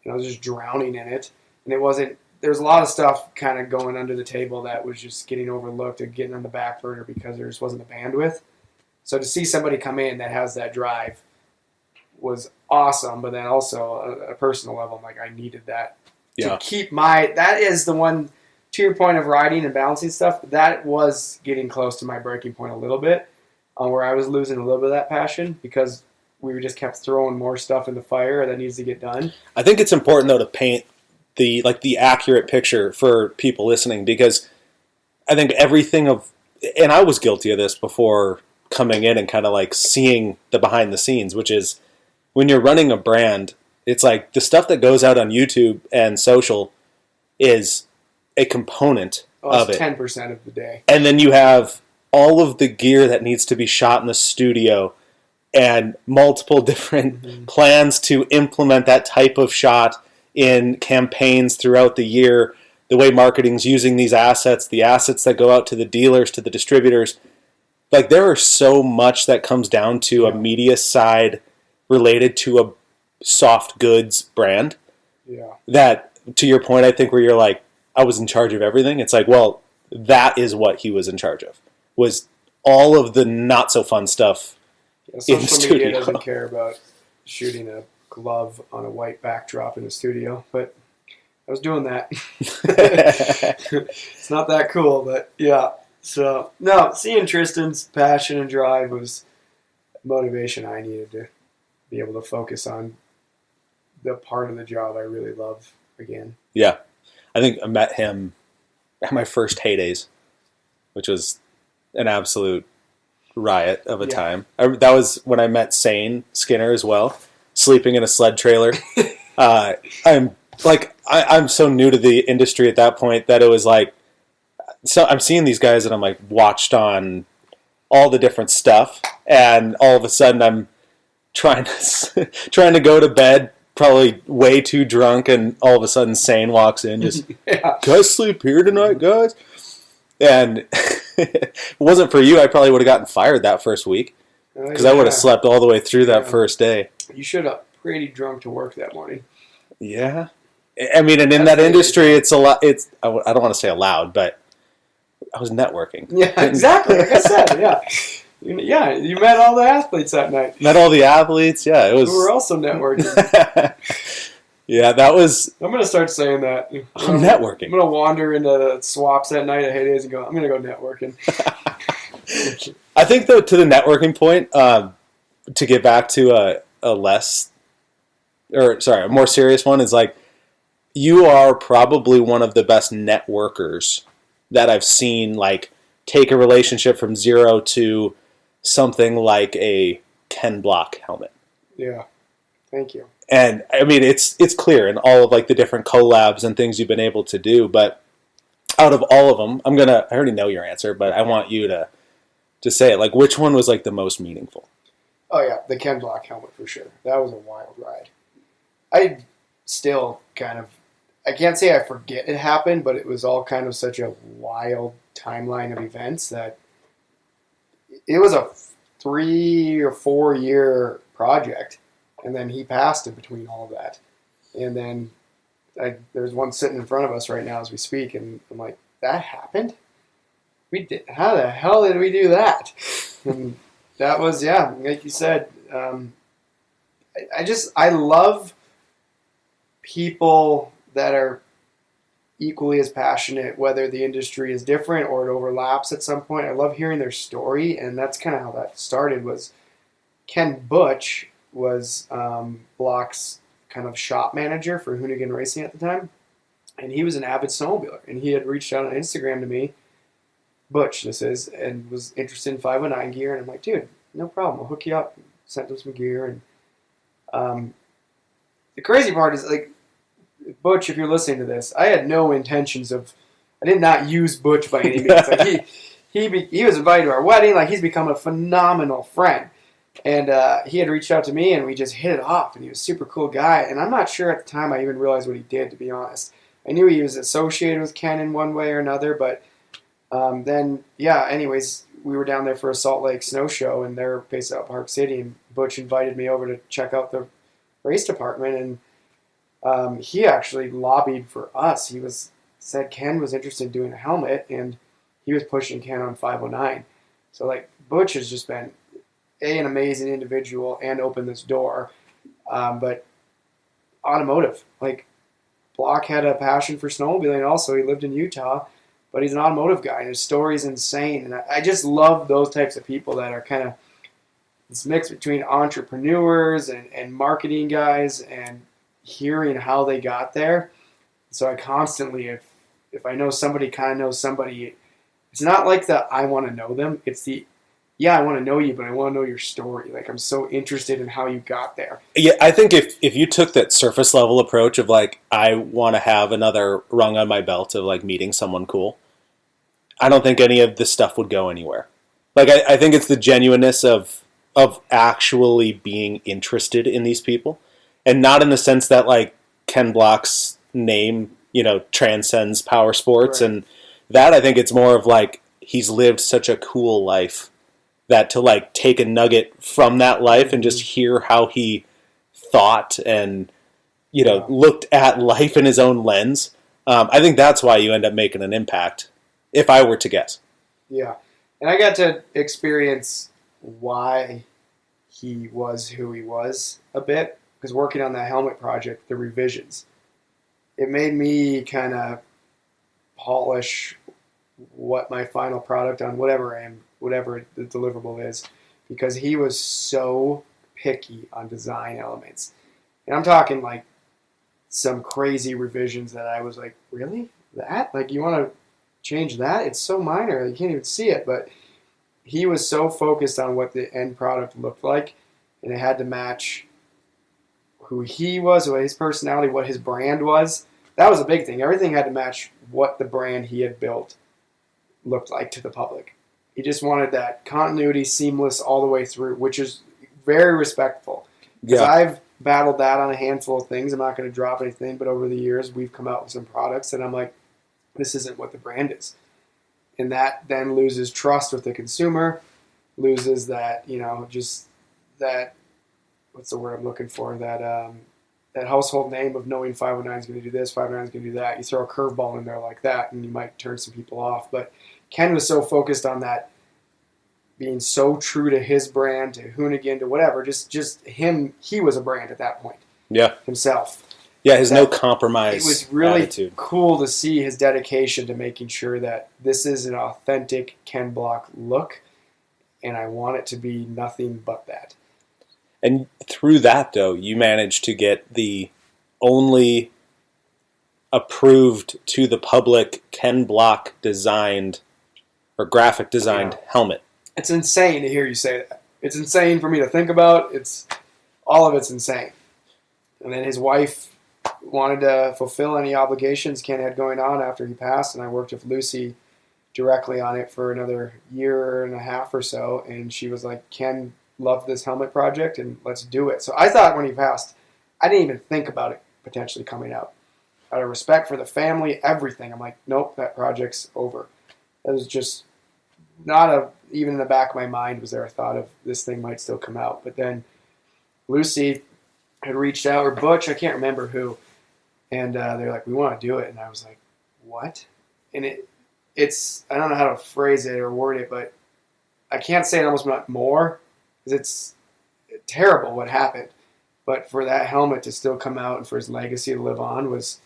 And I was just drowning in it. And there's a lot of stuff kind of going under the table that was just getting overlooked and getting on the back burner because there just wasn't the bandwidth. So to see somebody come in that has that drive was awesome, but then also a personal level, I'm like, I needed that. Yeah. To keep that is the one, to your point of riding and balancing stuff, that was getting close to my breaking point a little bit, where I was losing a little bit of that passion because we just kept throwing more stuff in the fire that needs to get done. I think it's important, though, to paint the accurate picture for people listening, because I think everything and I was guilty of this before coming in and kind of like seeing the behind the scenes, which is when you're running a brand, it's like the stuff that goes out on YouTube and social is a component of it. 10% of the day. And then you have all of the gear that needs to be shot in the studio and multiple different plans to implement that type of shot in campaigns throughout the year, the way marketing's using these assets, the assets that go out to the dealers, to the distributors. Like, there are so much that comes down to a media side related to a soft goods brand. Yeah. That, to your point, I think where you're like, I was in charge of everything. It's like, well, that is what he was in charge of, was all of the not so fun stuff in the studio. Media doesn't care about shooting a glove on a white backdrop in the studio, but I was doing that. It's not that cool, but yeah. So, no, seeing Tristan's passion and drive was motivation I needed to be able to focus on the part of the job I really love again. Yeah. I think I met him at my first heydays, which was an absolute riot of a time. That was when I met Sane Skinner as well, sleeping in a sled trailer. I'm so new to the industry at that point that it was like, so I'm seeing these guys that I'm like watched on all the different stuff, and all of a sudden I'm trying to go to bed, probably way too drunk, and all of a sudden Sane walks in, just, guys sleep here tonight, guys? And if it wasn't for you, I probably would have gotten fired that first week because I would have slept all the way through that first day. You showed up pretty drunk to work that morning. Yeah. I mean, and in that industry, it's a lot. I don't want to say allowed, but I was networking. Yeah, exactly. Like I said, yeah. Yeah, you met all the athletes that night. Met all the athletes, yeah. It was. Who were also networking. Yeah, that was. I'm going to start saying that. I'm networking. I'm going to wander into swaps that night at Heydays and go, I'm going to go networking. I think, though, to the networking point, to get back to a more serious one, is like, you are probably one of the best networkers that I've seen, like, take a relationship from zero to something like a Ken Block helmet. Yeah. Thank you. And I mean, it's clear in all of like the different collabs and things you've been able to do. But out of all of them, I already know your answer, but I want you to say it. Like, which one was like the most meaningful? Oh yeah, the Ken Block helmet for sure. That was a wild ride. I still I can't say I forget it happened, but it was all kind of such a wild timeline of events that it was a 3 or 4 year project. And then he passed in between all of that. And then there's one sitting in front of us right now as we speak, and I'm like, that happened? We did. How the hell did we do that? And that was, yeah, like you said, I love people that are equally as passionate, whether the industry is different or it overlaps at some point. I love hearing their story, and that's kind of how that started. Was Ken Butch was Block's kind of shop manager for Hoonigan Racing at the time, and he was an avid snowmobiler, and he had reached out on Instagram to me, Butch this is, and was interested in 509 gear, and I'm like, dude, no problem, I'll hook you up. Sent him some gear, and the crazy part is, like, Butch, if you're listening to this, I had no intentions of, I did not use Butch by any means. Like, he was invited to our wedding, like, he's become a phenomenal friend. And he had reached out to me, and we just hit it off, and he was a super cool guy. And I'm not sure at the time I even realized what he did, to be honest. I knew he was associated with Ken in one way or another, but then, yeah, anyways, we were down there for a Salt Lake snow show, and they're based out of Park City, and Butch invited me over to check out the race department, and he actually lobbied for us. He said Ken was interested in doing a helmet, and he was pushing Ken on 509. So, like, Butch has just been an amazing individual and opened this door. But automotive, like, Block had a passion for snowmobiling also. He lived in Utah, but he's an automotive guy, and his story's insane. And I just love those types of people that are kind of this mix between entrepreneurs and marketing guys, and hearing how they got there. So I constantly, if I know somebody kind of knows somebody, it's not like the I want to know them. It's the, yeah, I want to know you, but I want to know your story. Like, I'm so interested in how you got there. Yeah, I think if you took that surface level approach of like, I want to have another rung on my belt of like meeting someone cool, I don't think any of this stuff would go anywhere. Like, I think it's the genuineness of actually being interested in these people, and not in the sense that like Ken Block's name, transcends power sports. Right. And that, I think it's more of like, he's lived such a cool life that to like take a nugget from that life and just hear how he thought and, looked at life in his own lens. I think that's why you end up making an impact, if I were to guess. Yeah. And I got to experience why he was who he was a bit, because working on that helmet project, the revisions, it made me kind of polish what my final product on whatever the deliverable is, because he was so picky on design elements. And I'm talking like some crazy revisions that I was like, really? That? Like, you want to change that? It's so minor, you can't even see it. But he was so focused on what the end product looked like, and it had to match who he was, what his personality, what his brand was. That was a big thing. Everything had to match what the brand he had built looked like to the public. He just wanted that continuity, seamless all the way through, which is very respectful. Because I've battled that on a handful of things. I'm not going to drop anything, but over the years we've come out with some products that I'm like, this isn't what the brand is. And that then loses trust with the consumer, loses that, just that, what's the word I'm looking for, that household name of knowing 509 is going to do this, 509 is going to do that. You throw a curveball in there like that, and you might turn some people off. But Ken was so focused on that, being so true to his brand, to Hoonigan, to whatever. Just him. He was a brand at that point. Yeah. Himself. Yeah, his no compromise. It was really attitude. Cool to see his dedication to making sure that this is an authentic Ken Block look, and I want it to be nothing but that. And through that, though, you managed to get the only approved to the public Ken Block designed or graphic designed helmet. It's insane to hear you say that. It's insane for me to think about. All of it's insane. And then his wife wanted to fulfill any obligations Ken had going on after he passed, and I worked with Lucy directly on it for another year and a half or so, and she was like, Ken loved this helmet project, and let's do it. So I thought when he passed, I didn't even think about it potentially coming out. Out of respect for the family, everything, I'm like, nope, that project's over. It was just not even in the back of my mind was there a thought of this thing might still come out. But then Lucy had reached out, or Butch, I can't remember who, and they're like, we want to do it. And I was like, what? And it's, I don't know how to phrase it or word it, but I can't say it almost meant more, because it's terrible what happened. But for that helmet to still come out and for his legacy to live on was,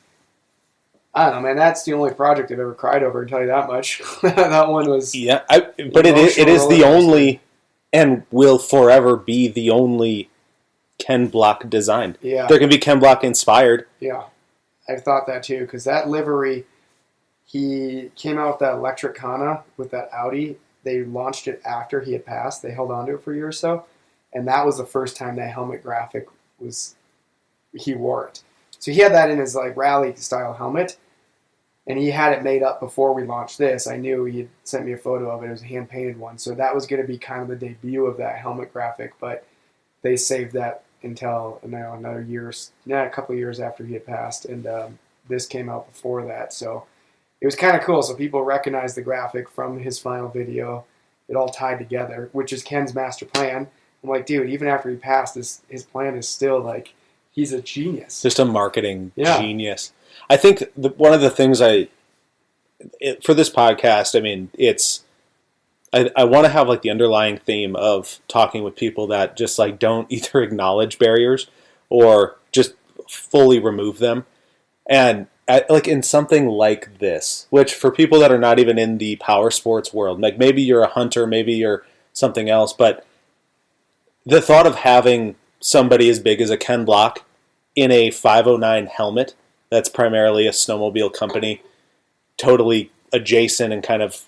I don't know, man, that's the only project I've ever cried over, I can tell you that much. That one was... Yeah, but it is the only, and will forever be the only Ken Block designed. Yeah. There can be Ken Block inspired. Yeah, I thought that too, because that livery, he came out with that electric Kana with that Audi. They launched it after he had passed. They held on to it for a year or so, and that was the first time that helmet graphic he wore it. So he had that in his like rally style helmet, and he had it made up before we launched this. I knew he had sent me a photo of it. It was a hand painted one, so that was going to be kind of the debut of that helmet graphic. But they saved that until another year, a couple of years after he had passed, and this came out before that. So it was kind of cool. So people recognized the graphic from his final video. It all tied together, which is Ken's master plan. I'm like, dude, even after he passed, his plan is still like, he's a genius. Just a marketing genius. I think one of the things for this podcast, I mean, I want to have like the underlying theme of talking with people that just like don't either acknowledge barriers or just fully remove them. And like in something like this, which for people that are not even in the power sports world, like maybe you're a hunter, maybe you're something else, but the thought of having somebody as big as a Ken Block in a 509 helmet that's primarily a snowmobile company, totally adjacent and kind of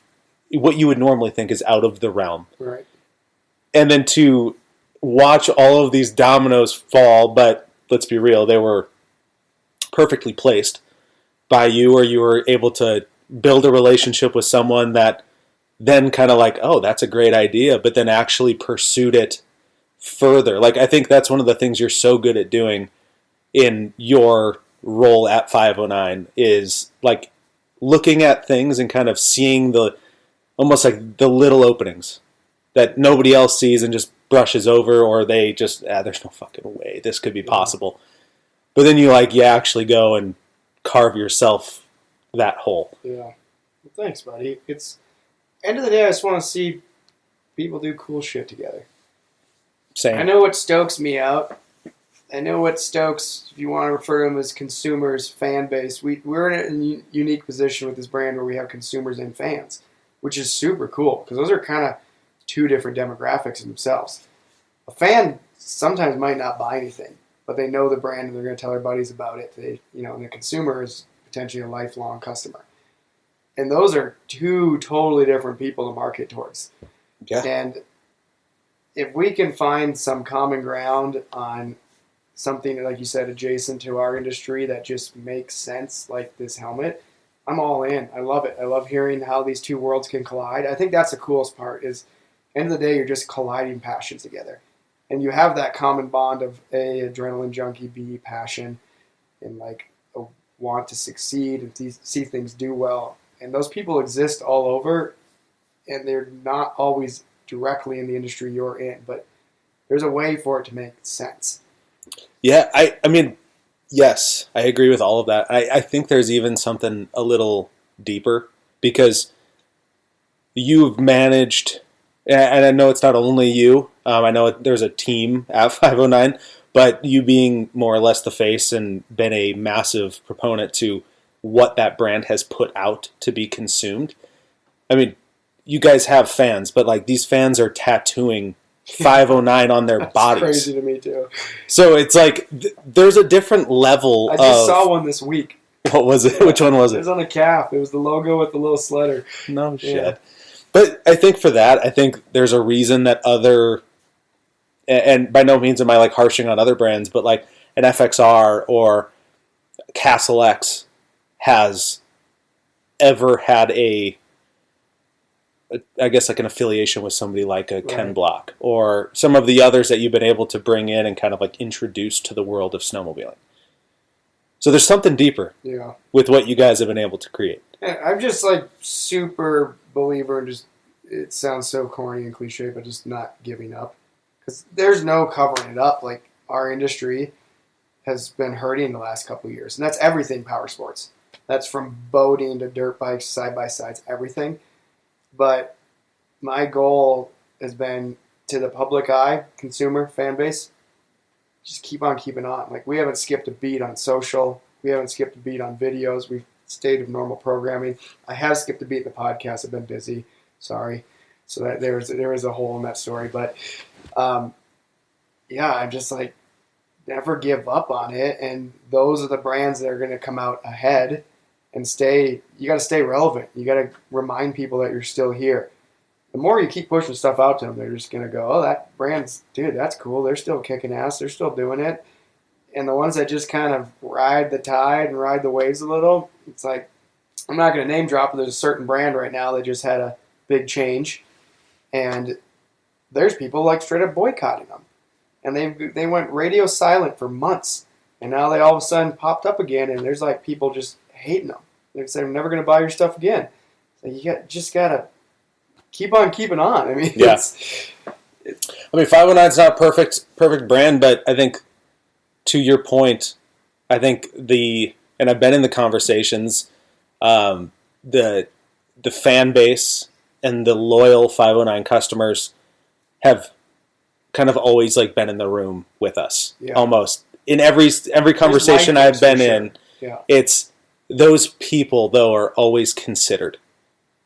what you would normally think is out of the realm. Right. And then to watch all of these dominoes fall, but let's be real, they were perfectly placed by you, or you were able to build a relationship with someone that then kind of like, oh, that's a great idea, but then actually pursued it further. Like, I think that's one of the things you're so good at doing in your role at 509 is like looking at things and kind of seeing almost like the little openings that nobody else sees and just brushes over, or they just, there's no fucking way this could be possible. But then you actually go and carve yourself that hole. Yeah. Well, thanks, buddy. It's end of the day, I just want to see people do cool shit together. Same. I know what stokes me out. I know what stokes, if you want to refer to them as consumers, fan base. We're in a unique position with this brand where we have consumers and fans, which is super cool because those are kind of two different demographics in themselves. A fan sometimes might not buy anything, but they know the brand and they're going to tell their buddies about it. And the consumer is potentially a lifelong customer. And those are two totally different people to market towards. Yeah. And if we can find some common ground on something, like you said, adjacent to our industry that just makes sense, like this helmet, I'm all in. I love it. I love hearing how these two worlds can collide. I think that's the coolest part is, end of the day, you're just colliding passions together. And you have that common bond of A, adrenaline junkie, B, passion, and like a want to succeed and see things do well. And those people exist all over, and they're not always directly in the industry you're in, but there's a way for it to make sense. Yeah, I mean, yes, I agree with all of that. I think there's even something a little deeper because you've managed, and I know it's not only you. I know there's a team at 509, but you being more or less the face and been a massive proponent to what that brand has put out to be consumed. I mean, you guys have fans, but like these fans are tattooing 509 on their bodies. Crazy to me too. So it's like there's a different level. I just saw one this week. What was it? Which one was it? It was on a calf. It was the logo with the little sledder. No shit. Yeah. But I think for that, I think there's a reason that other, and by no means am I like harshing on other brands, but like an FXR or Castle X has ever had I guess like an affiliation with somebody like a Ken Block or some of the others that you've been able to bring in and kind of like introduce to the world of snowmobiling. So there's something deeper with what you guys have been able to create. Yeah, I'm just like super believer in just, it sounds so corny and cliche, but just not giving up. Because there's no covering it up. Like our industry has been hurting the last couple of years. And that's everything power sports. That's from boating to dirt bikes, side-by-sides, everything. But my goal has been to the public eye, consumer, fan base, just keep on keeping on. Like we haven't skipped a beat on social. We haven't skipped a beat on videos. We've stayed with normal programming. I have skipped a beat in the podcast. I've been busy. Sorry. So that there is a hole in that story. But yeah, I'm just like, never give up on it. And those are the brands that are going to come out ahead and stay. You got to stay relevant. You got to remind people that you're still here. The more you keep pushing stuff out to them, they're just going to go, oh, that brand's, dude, that's cool. They're still kicking ass. They're still doing it. And the ones that just kind of ride the tide and ride the waves a little, it's like, I'm not going to name drop, but there's a certain brand right now that just had a big change. And there's people like straight up boycotting them. And they went radio silent for months. And now they all of a sudden popped up again, and there's like people just hating them. They say, I'm never going to buy your stuff again. So you just got to keep on keeping on. I mean, yeah. I mean, 509's not perfect brand, but I think to your point, I think and I've been in the conversations, the fan base and the loyal 509 customers have kind of always like been in the room with us, almost in every conversation I've been in. Yeah. It's those people though are always considered.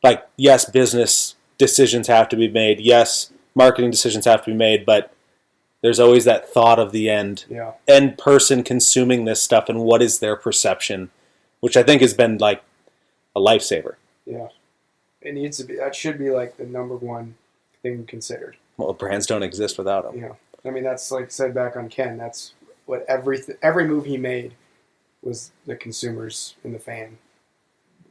Like, yes, business decisions have to be made. Yes, marketing decisions have to be made, but there's always that thought of the end person consuming this stuff and what is their perception, which I think has been like a lifesaver. Yeah. It needs to be, that should be like the number one thing considered. Well, brands don't exist without them. Yeah. I mean, that's like said back on Ken, that's what every move he made was the consumers and the fan.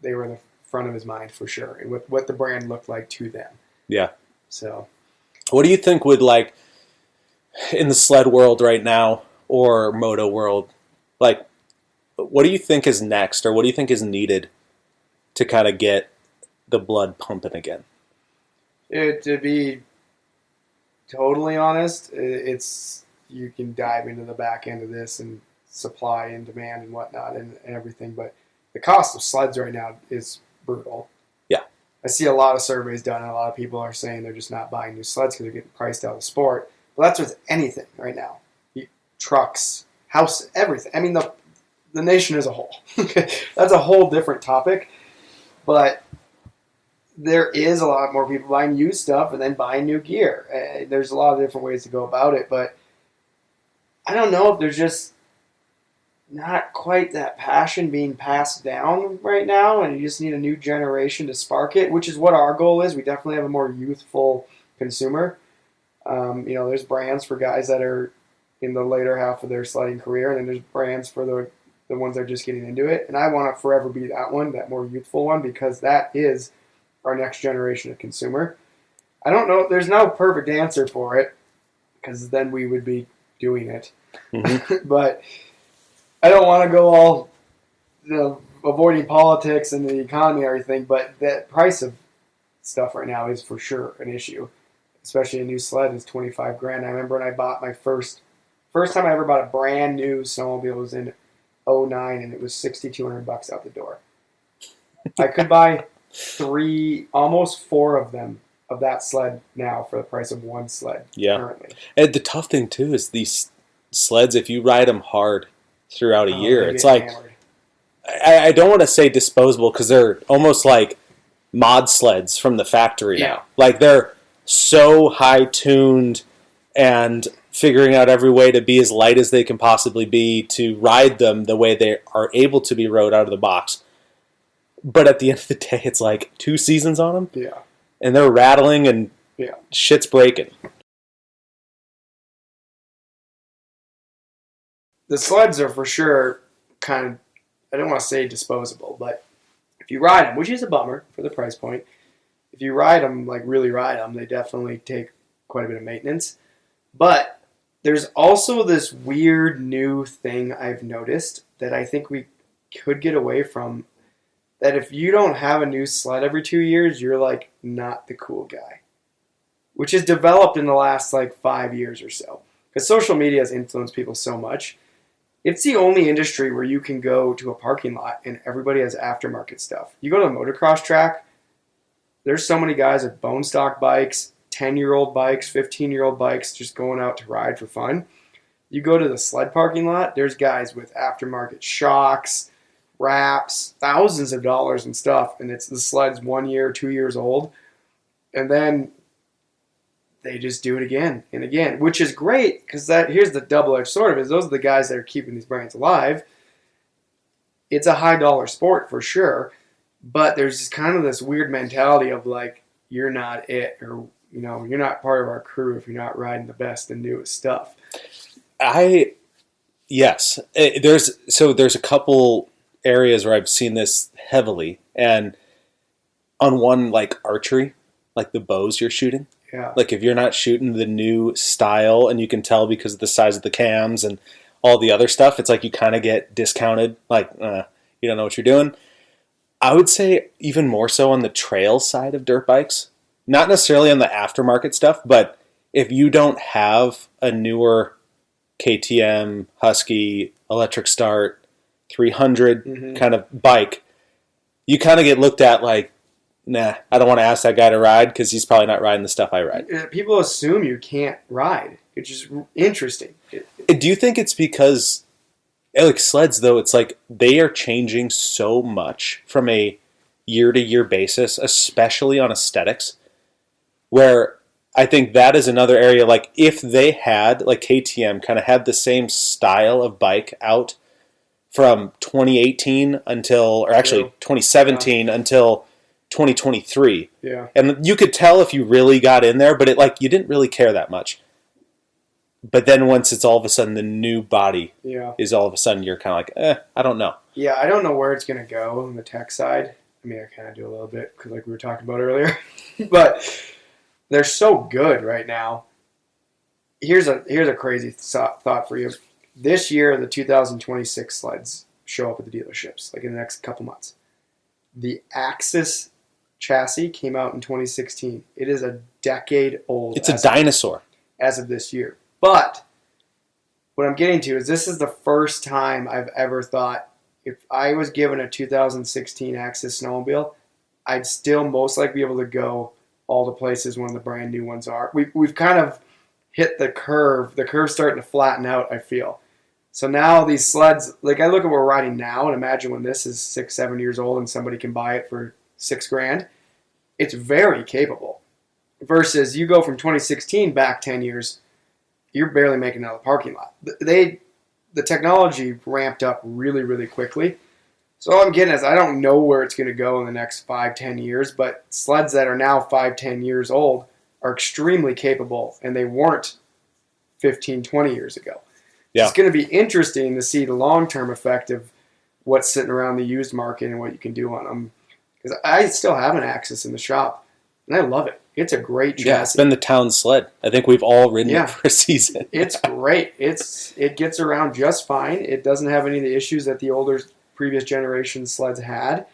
They were in the front of his mind for sure, and what the brand looked like to them. Yeah. So, what do you think would, like, in the sled world right now or moto world, like, what do you think is next, or what do you think is needed to kind of get the blood pumping again? To be totally honest, it's you can dive into the back end of this and supply and demand and whatnot and everything, but the cost of sleds right now is brutal. Yeah. I see a lot of surveys done, and a lot of people are saying they're just not buying new sleds because they're getting priced out of the sport. Well, that's with anything right now. Trucks, house, everything. I mean, the nation as a whole. That's a whole different topic. But there is a lot more people buying used stuff and then buying new gear. There's a lot of different ways to go about it, but I don't know if there's just not quite that passion being passed down right now, and you just need a new generation to spark it, which is what our goal is. We definitely have a more youthful consumer. There's brands for guys that are in the later half of their sledding career, and then there's brands for the ones that are just getting into it. And I want to forever be that one, that more youthful one, because that is our next generation of consumer. I don't know. There's no perfect answer for it, because then we would be doing it. Mm-hmm. But I don't want to go all avoiding politics and the economy and everything, but the price of stuff right now is for sure an issue. Especially a new sled is $25,000. I remember when I bought my first time I ever bought a brand new snowmobile was in '09, and it was $6,200 out the door. I could buy almost four of them of that sled now for the price of one sled currently. And the tough thing too is these sleds, if you ride them hard throughout a year, it's like hammered. I don't want to say disposable because they're almost like mod sleds from the factory now. Like they're so high tuned and figuring out every way to be as light as they can possibly be to ride them the way they are able to be rode out of the box. But at the end of the day, it's like 2 seasons on them. Yeah. And they're rattling and shit's breaking. The sleds are for sure kind of, I don't want to say disposable, but if you ride them, which is a bummer for the price point, if you ride them, like really ride them, they definitely take quite a bit of maintenance. But there's also this weird new thing I've noticed that I think we could get away from, that if you don't have a new sled every 2 years, you're like not the cool guy, which has developed in the last like 5 years or so. Because social media has influenced people so much. It's the only industry where you can go to a parking lot and everybody has aftermarket stuff. You go to a motocross track, there's so many guys with bone stock bikes, 10-year-old bikes, 15-year-old bikes just going out to ride for fun. You go to the sled parking lot, there's guys with aftermarket shocks, wraps, thousands of dollars and stuff, and it's the sled's 1 year, 2 years old, and then they just do it again and again, which is great because here's the double-edged sword of it. Those are the guys that are keeping these brands alive. It's a high-dollar sport for sure, but there's just kind of this weird mentality of like, you're not it, or you're not part of our crew if you're not riding the best and newest stuff. Yes. There's a couple areas where I've seen this heavily, and on one, like archery, like the bows you're shooting. Yeah. Like if you're not shooting the new style, and you can tell because of the size of the cams and all the other stuff, it's like you kind of get discounted. Like you don't know what you're doing. I would say even more so on the trail side of dirt bikes. Not necessarily on the aftermarket stuff, but if you don't have a newer KTM, Husky, electric start, 300 kind of bike, you kind of get looked at like, nah, I don't want to ask that guy to ride because he's probably not riding the stuff I ride. People assume you can't ride, which is interesting. Do you think it's because, like sleds though, it's like they are changing so much from a year-to-year basis, especially on aesthetics, where I think that is another area, like if they had, like KTM kind of had the same style of bike out from 2018 until, or actually 2017 until 2023. Yeah. And you could tell if you really got in there, but you didn't really care that much. But then once it's all of a sudden the new body is all of a sudden you're kind of like, I don't know. Yeah, I don't know where it's going to go on the tech side. I mean, I kind of do a little bit because like we were talking about earlier. But they're so good right now. Here's a crazy thought for you. This year, the 2026 sleds show up at the dealerships, like in the next couple months. The Axis chassis came out in 2016. It is a decade old. It's a dinosaur. As of this year. But what I'm getting to is this is the first time I've ever thought if I was given a 2016 Axis snowmobile, I'd still most likely be able to go all the places one of the brand new ones are. We've kind of hit the curve. The curve's starting to flatten out, I feel. So now these sleds, like I look at what we're riding now and imagine when this is 6-7 years old and somebody can buy it for $6,000, it's very capable. Versus you go from 2016 back 10 years, you're barely making it out of the parking lot. The technology ramped up really, really quickly. So all I'm getting is I don't know where it's going to go in the next 5-10 years, but sleds that are now 5-10 years old are extremely capable, and they weren't 15-20 years ago. Yeah. It's going to be interesting to see the long-term effect of what's sitting around the used market and what you can do on them. Because I still have an Axis in the shop, and I love it. It's a great chassis. Yeah, it's been the town sled. I think we've all ridden it for a season. It's great. It gets around just fine. It doesn't have any of the issues that the older previous generation sleds had.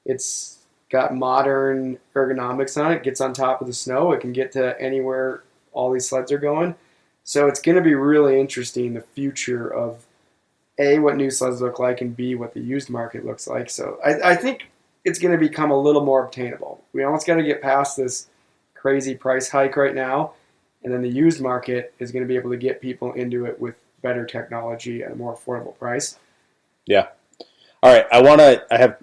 It's got modern ergonomics on it. It gets on top of the snow. It can get to anywhere all these sleds are going. So it's going to be really interesting, the future of A, what new sleds look like, and B, what the used market looks like. So I think it's going to become a little more obtainable. We almost got to get past this crazy price hike right now, and then the used market is going to be able to get people into it with better technology at a more affordable price. Yeah. All right. I have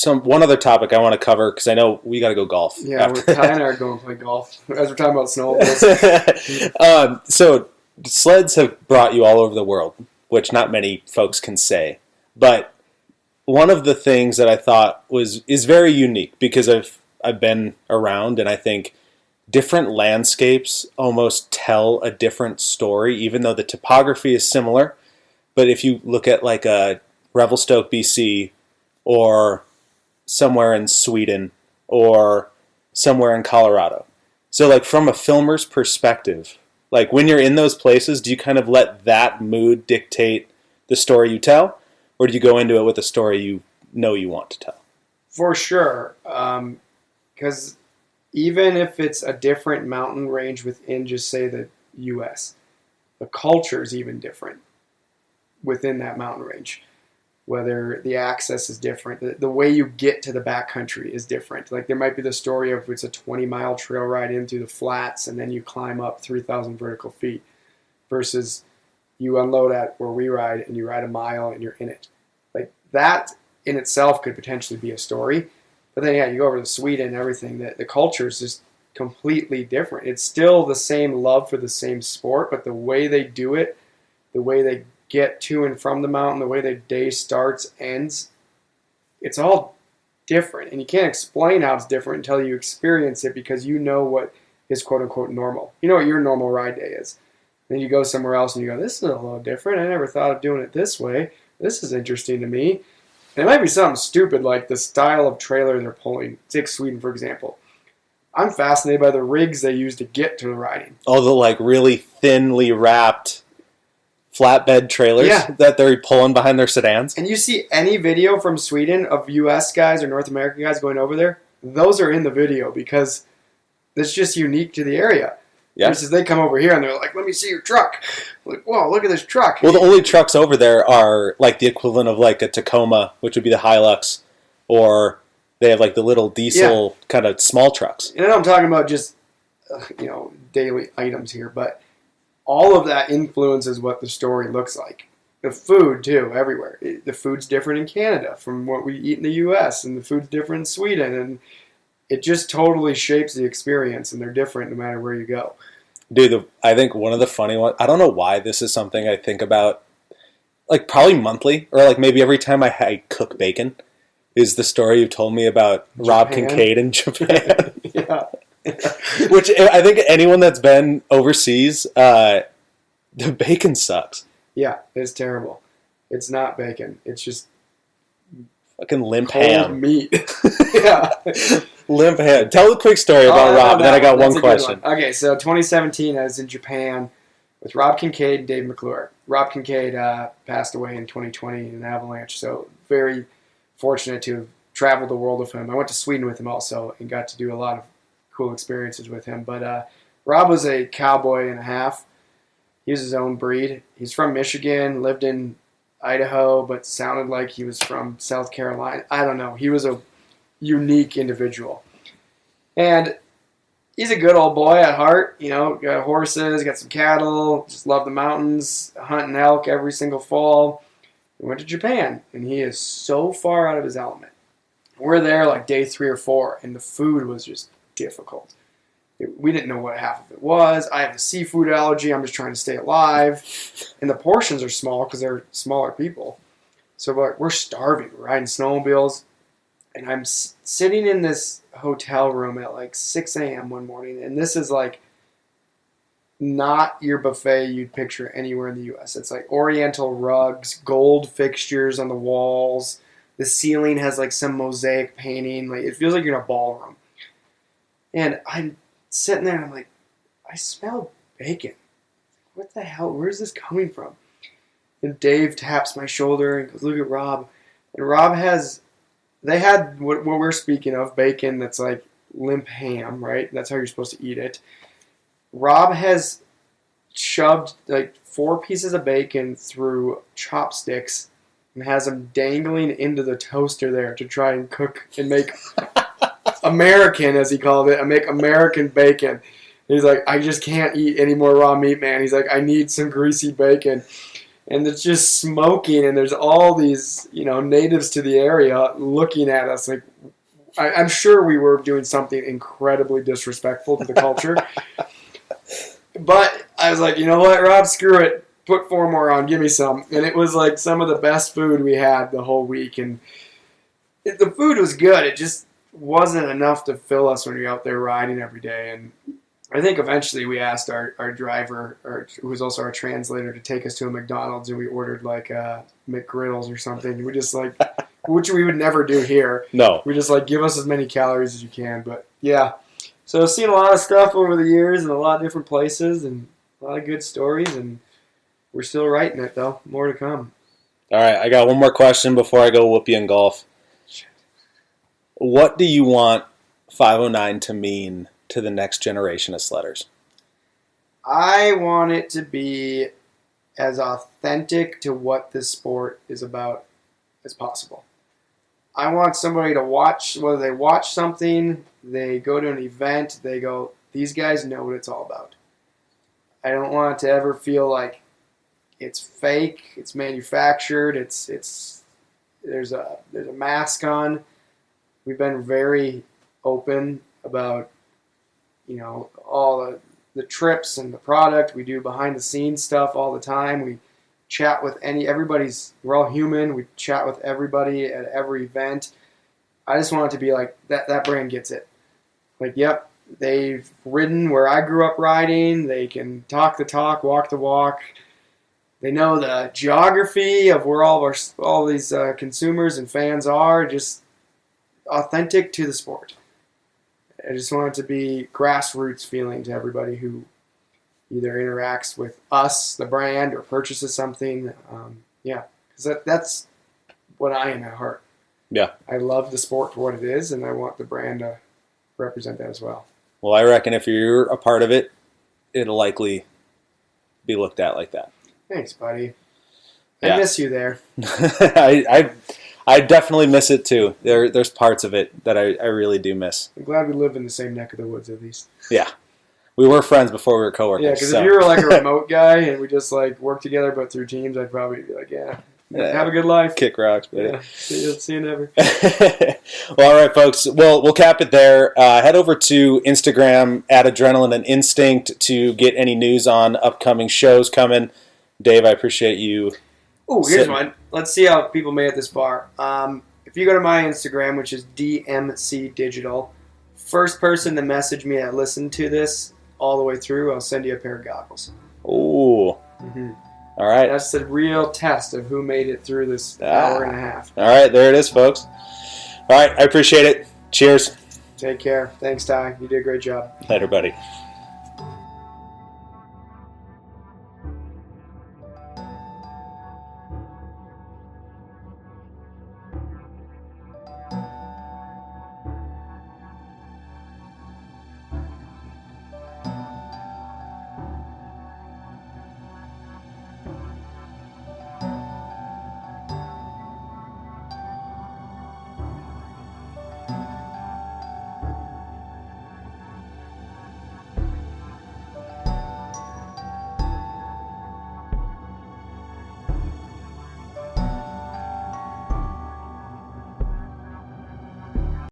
one other topic I want to cover because I know we got to go golf. Yeah, Ty and I are going to play golf as we're talking about snowmobiles. So sleds have brought you all over the world, which not many folks can say. But one of the things that I thought is very unique because I've been around, and I think different landscapes almost tell a different story, even though the topography is similar. But if you look at like a Revelstoke, BC, or somewhere in Sweden, or somewhere in Colorado. So like from a filmer's perspective, like when you're in those places, do you kind of let that mood dictate the story you tell? Or do you go into it with a story you know you want to tell? For sure. Because even if it's a different mountain range within, just say, the U.S., the culture is even different within that mountain range. Whether the access is different, the way you get to the backcountry is different. Like there might be the story of it's a 20-mile trail ride in through the flats, and then you climb up 3,000 vertical feet, versus you unload at where we ride and you ride a mile and you're in it. Like that in itself could potentially be a story. But then, yeah, you go over to Sweden and everything, the culture is just completely different. It's still the same love for the same sport, but the way they do it, the way they get to and from the mountain, the way their day starts, ends, it's all different. And you can't explain how it's different until you experience it, because you know what is quote-unquote normal. You know what your normal ride day is. Then you go somewhere else and you go, this is a little different. I never thought of doing it this way. This is interesting to me. And it might be something stupid like the style of trailer they're pulling. Take Sweden, for example. I'm fascinated by the rigs they use to get to the riding. All the like really thinly wrapped flatbed trailers that they're pulling behind their sedans. And you see any video from Sweden of U.S. guys or North American guys going over there, those are in the video because it's just unique to the area. Yeah. Versus they come over here and they're like, let me see your truck. I'm like, whoa, look at this truck. Well, the only trucks over there are like the equivalent of like a Tacoma, which would be the Hilux, or they have like the little diesel kind of small trucks. And I know I'm talking about just, daily items here, but all of that influences what the story looks like. The food, too, everywhere. The food's different in Canada from what we eat in the U.S., and the food's different in Sweden, and it just totally shapes the experience, and they're different no matter where you go. Dude, I think one of the funny ones, I don't know why this is something I think about, like probably monthly, or like maybe every time I cook bacon, is the story you told me about Japan. Rob Kincaid in Japan. Yeah. Which I think anyone that's been overseas, the bacon sucks. Yeah, it's terrible. It's not bacon. It's just fucking limp cold ham. Meat. Yeah. Limp ham. Tell a quick story about Rob, and then I got one question. Okay, so 2017, I was in Japan with Rob Kincaid and David McClure. Rob Kincaid passed away in 2020 in an avalanche, so very fortunate to have traveled the world with him. I went to Sweden with him also and got to do a lot of cool experiences with him. But Rob was a cowboy and a half. He was his own breed. He's from Michigan, lived in Idaho, but sounded like he was from South Carolina. I don't know. He was a unique individual. And he's a good old boy at heart. Got horses, got some cattle, just love the mountains, hunting elk every single fall. We went to Japan, and he is so far out of his element. We're there like day 3 or 4, and the food was just difficult. We didn't know what half of it was. I have a seafood allergy. I'm just trying to stay alive. And the portions are small because they're smaller people. So we're starving. We're riding snowmobiles. And I'm sitting in this hotel room at like 6 a.m. one morning. And this is like not your buffet you'd picture anywhere in the U.S. It's like oriental rugs, gold fixtures on the walls. The ceiling has like some mosaic painting. Like it feels like you're in a ballroom. And I'm sitting there and I'm like, I smell bacon. What the hell? Where's this coming from? And Dave taps my shoulder and goes, look at Rob. And they had what we're speaking of, bacon that's like limp ham, right? That's how you're supposed to eat it. Rob has shoved like 4 pieces of bacon through chopsticks and has them dangling into the toaster there to try and cook and make American, as he called it, make American bacon. He's like, I just can't eat any more raw meat, man. He's like, I need some greasy bacon. And it's just smoking, and there's all these, natives to the area looking at us like, I'm sure we were doing something incredibly disrespectful to the culture. But I was like, you know what, Rob, screw it. Put 4 more on. Give me some. And it was like some of the best food we had the whole week. And the food was good. It just wasn't enough to fill us when you're out there riding every day. And I think eventually we asked our driver, who was also our translator, to take us to a McDonald's, and we ordered like McGriddles or something. We just like, which we would never do here. No. We just like, give us as many calories as you can. But yeah. So I've seen a lot of stuff over the years in a lot of different places and a lot of good stories, and we're still writing it, though. More to come. All right, I got one more question before I go whoop you in golf. What do you want 509 to mean to the next generation of sledders? I want it to be as authentic to what this sport is about as possible. I want somebody to watch, whether they watch something, they go to an event, they go, these guys know what it's all about. I don't want it to ever feel like it's fake, it's manufactured, there's a mask on. We've been very open about, all the trips and the product. We do behind the scenes stuff all the time. We chat with we're all human. We chat with everybody at every event. I just want it to be like that brand gets it. Like, yep, they've ridden where I grew up riding. They can talk the talk, walk the walk. They know the geography of where all these consumers and fans are, just authentic to the sport. I just want it to be grassroots feeling to everybody who either interacts with us, the brand, or purchases something. Because that's what I am at heart. Yeah. I love the sport for what it is, and I want the brand to represent that as well. Well, I reckon if you're a part of it, it'll likely be looked at like that. Thanks, buddy. I miss you there. I definitely miss it too. There's parts of it that I really do miss. I'm glad we live in the same neck of the woods at least. Yeah. We were friends before we were coworkers. Yeah, because if you were like a remote guy and we just like worked together but through teams, I'd probably be like, have a good life. Kick rocks, buddy. Yeah. See you never. Well, all right, folks. We'll cap it there. Head over to Instagram at Adrenaline and Instinct to get any news on upcoming shows coming. Dave, I appreciate you. Oh, here's one. Let's see how people made it this far. If you go to my Instagram, which is DMC Digital, first person to message me that listened to this all the way through, I'll send you a pair of goggles. Oh. Mm-hmm. All right. That's the real test of who made it through this hour and a half. All right, there it is, folks. All right, I appreciate it. Cheers. Take care. Thanks, Ty. You did a great job. Later, buddy.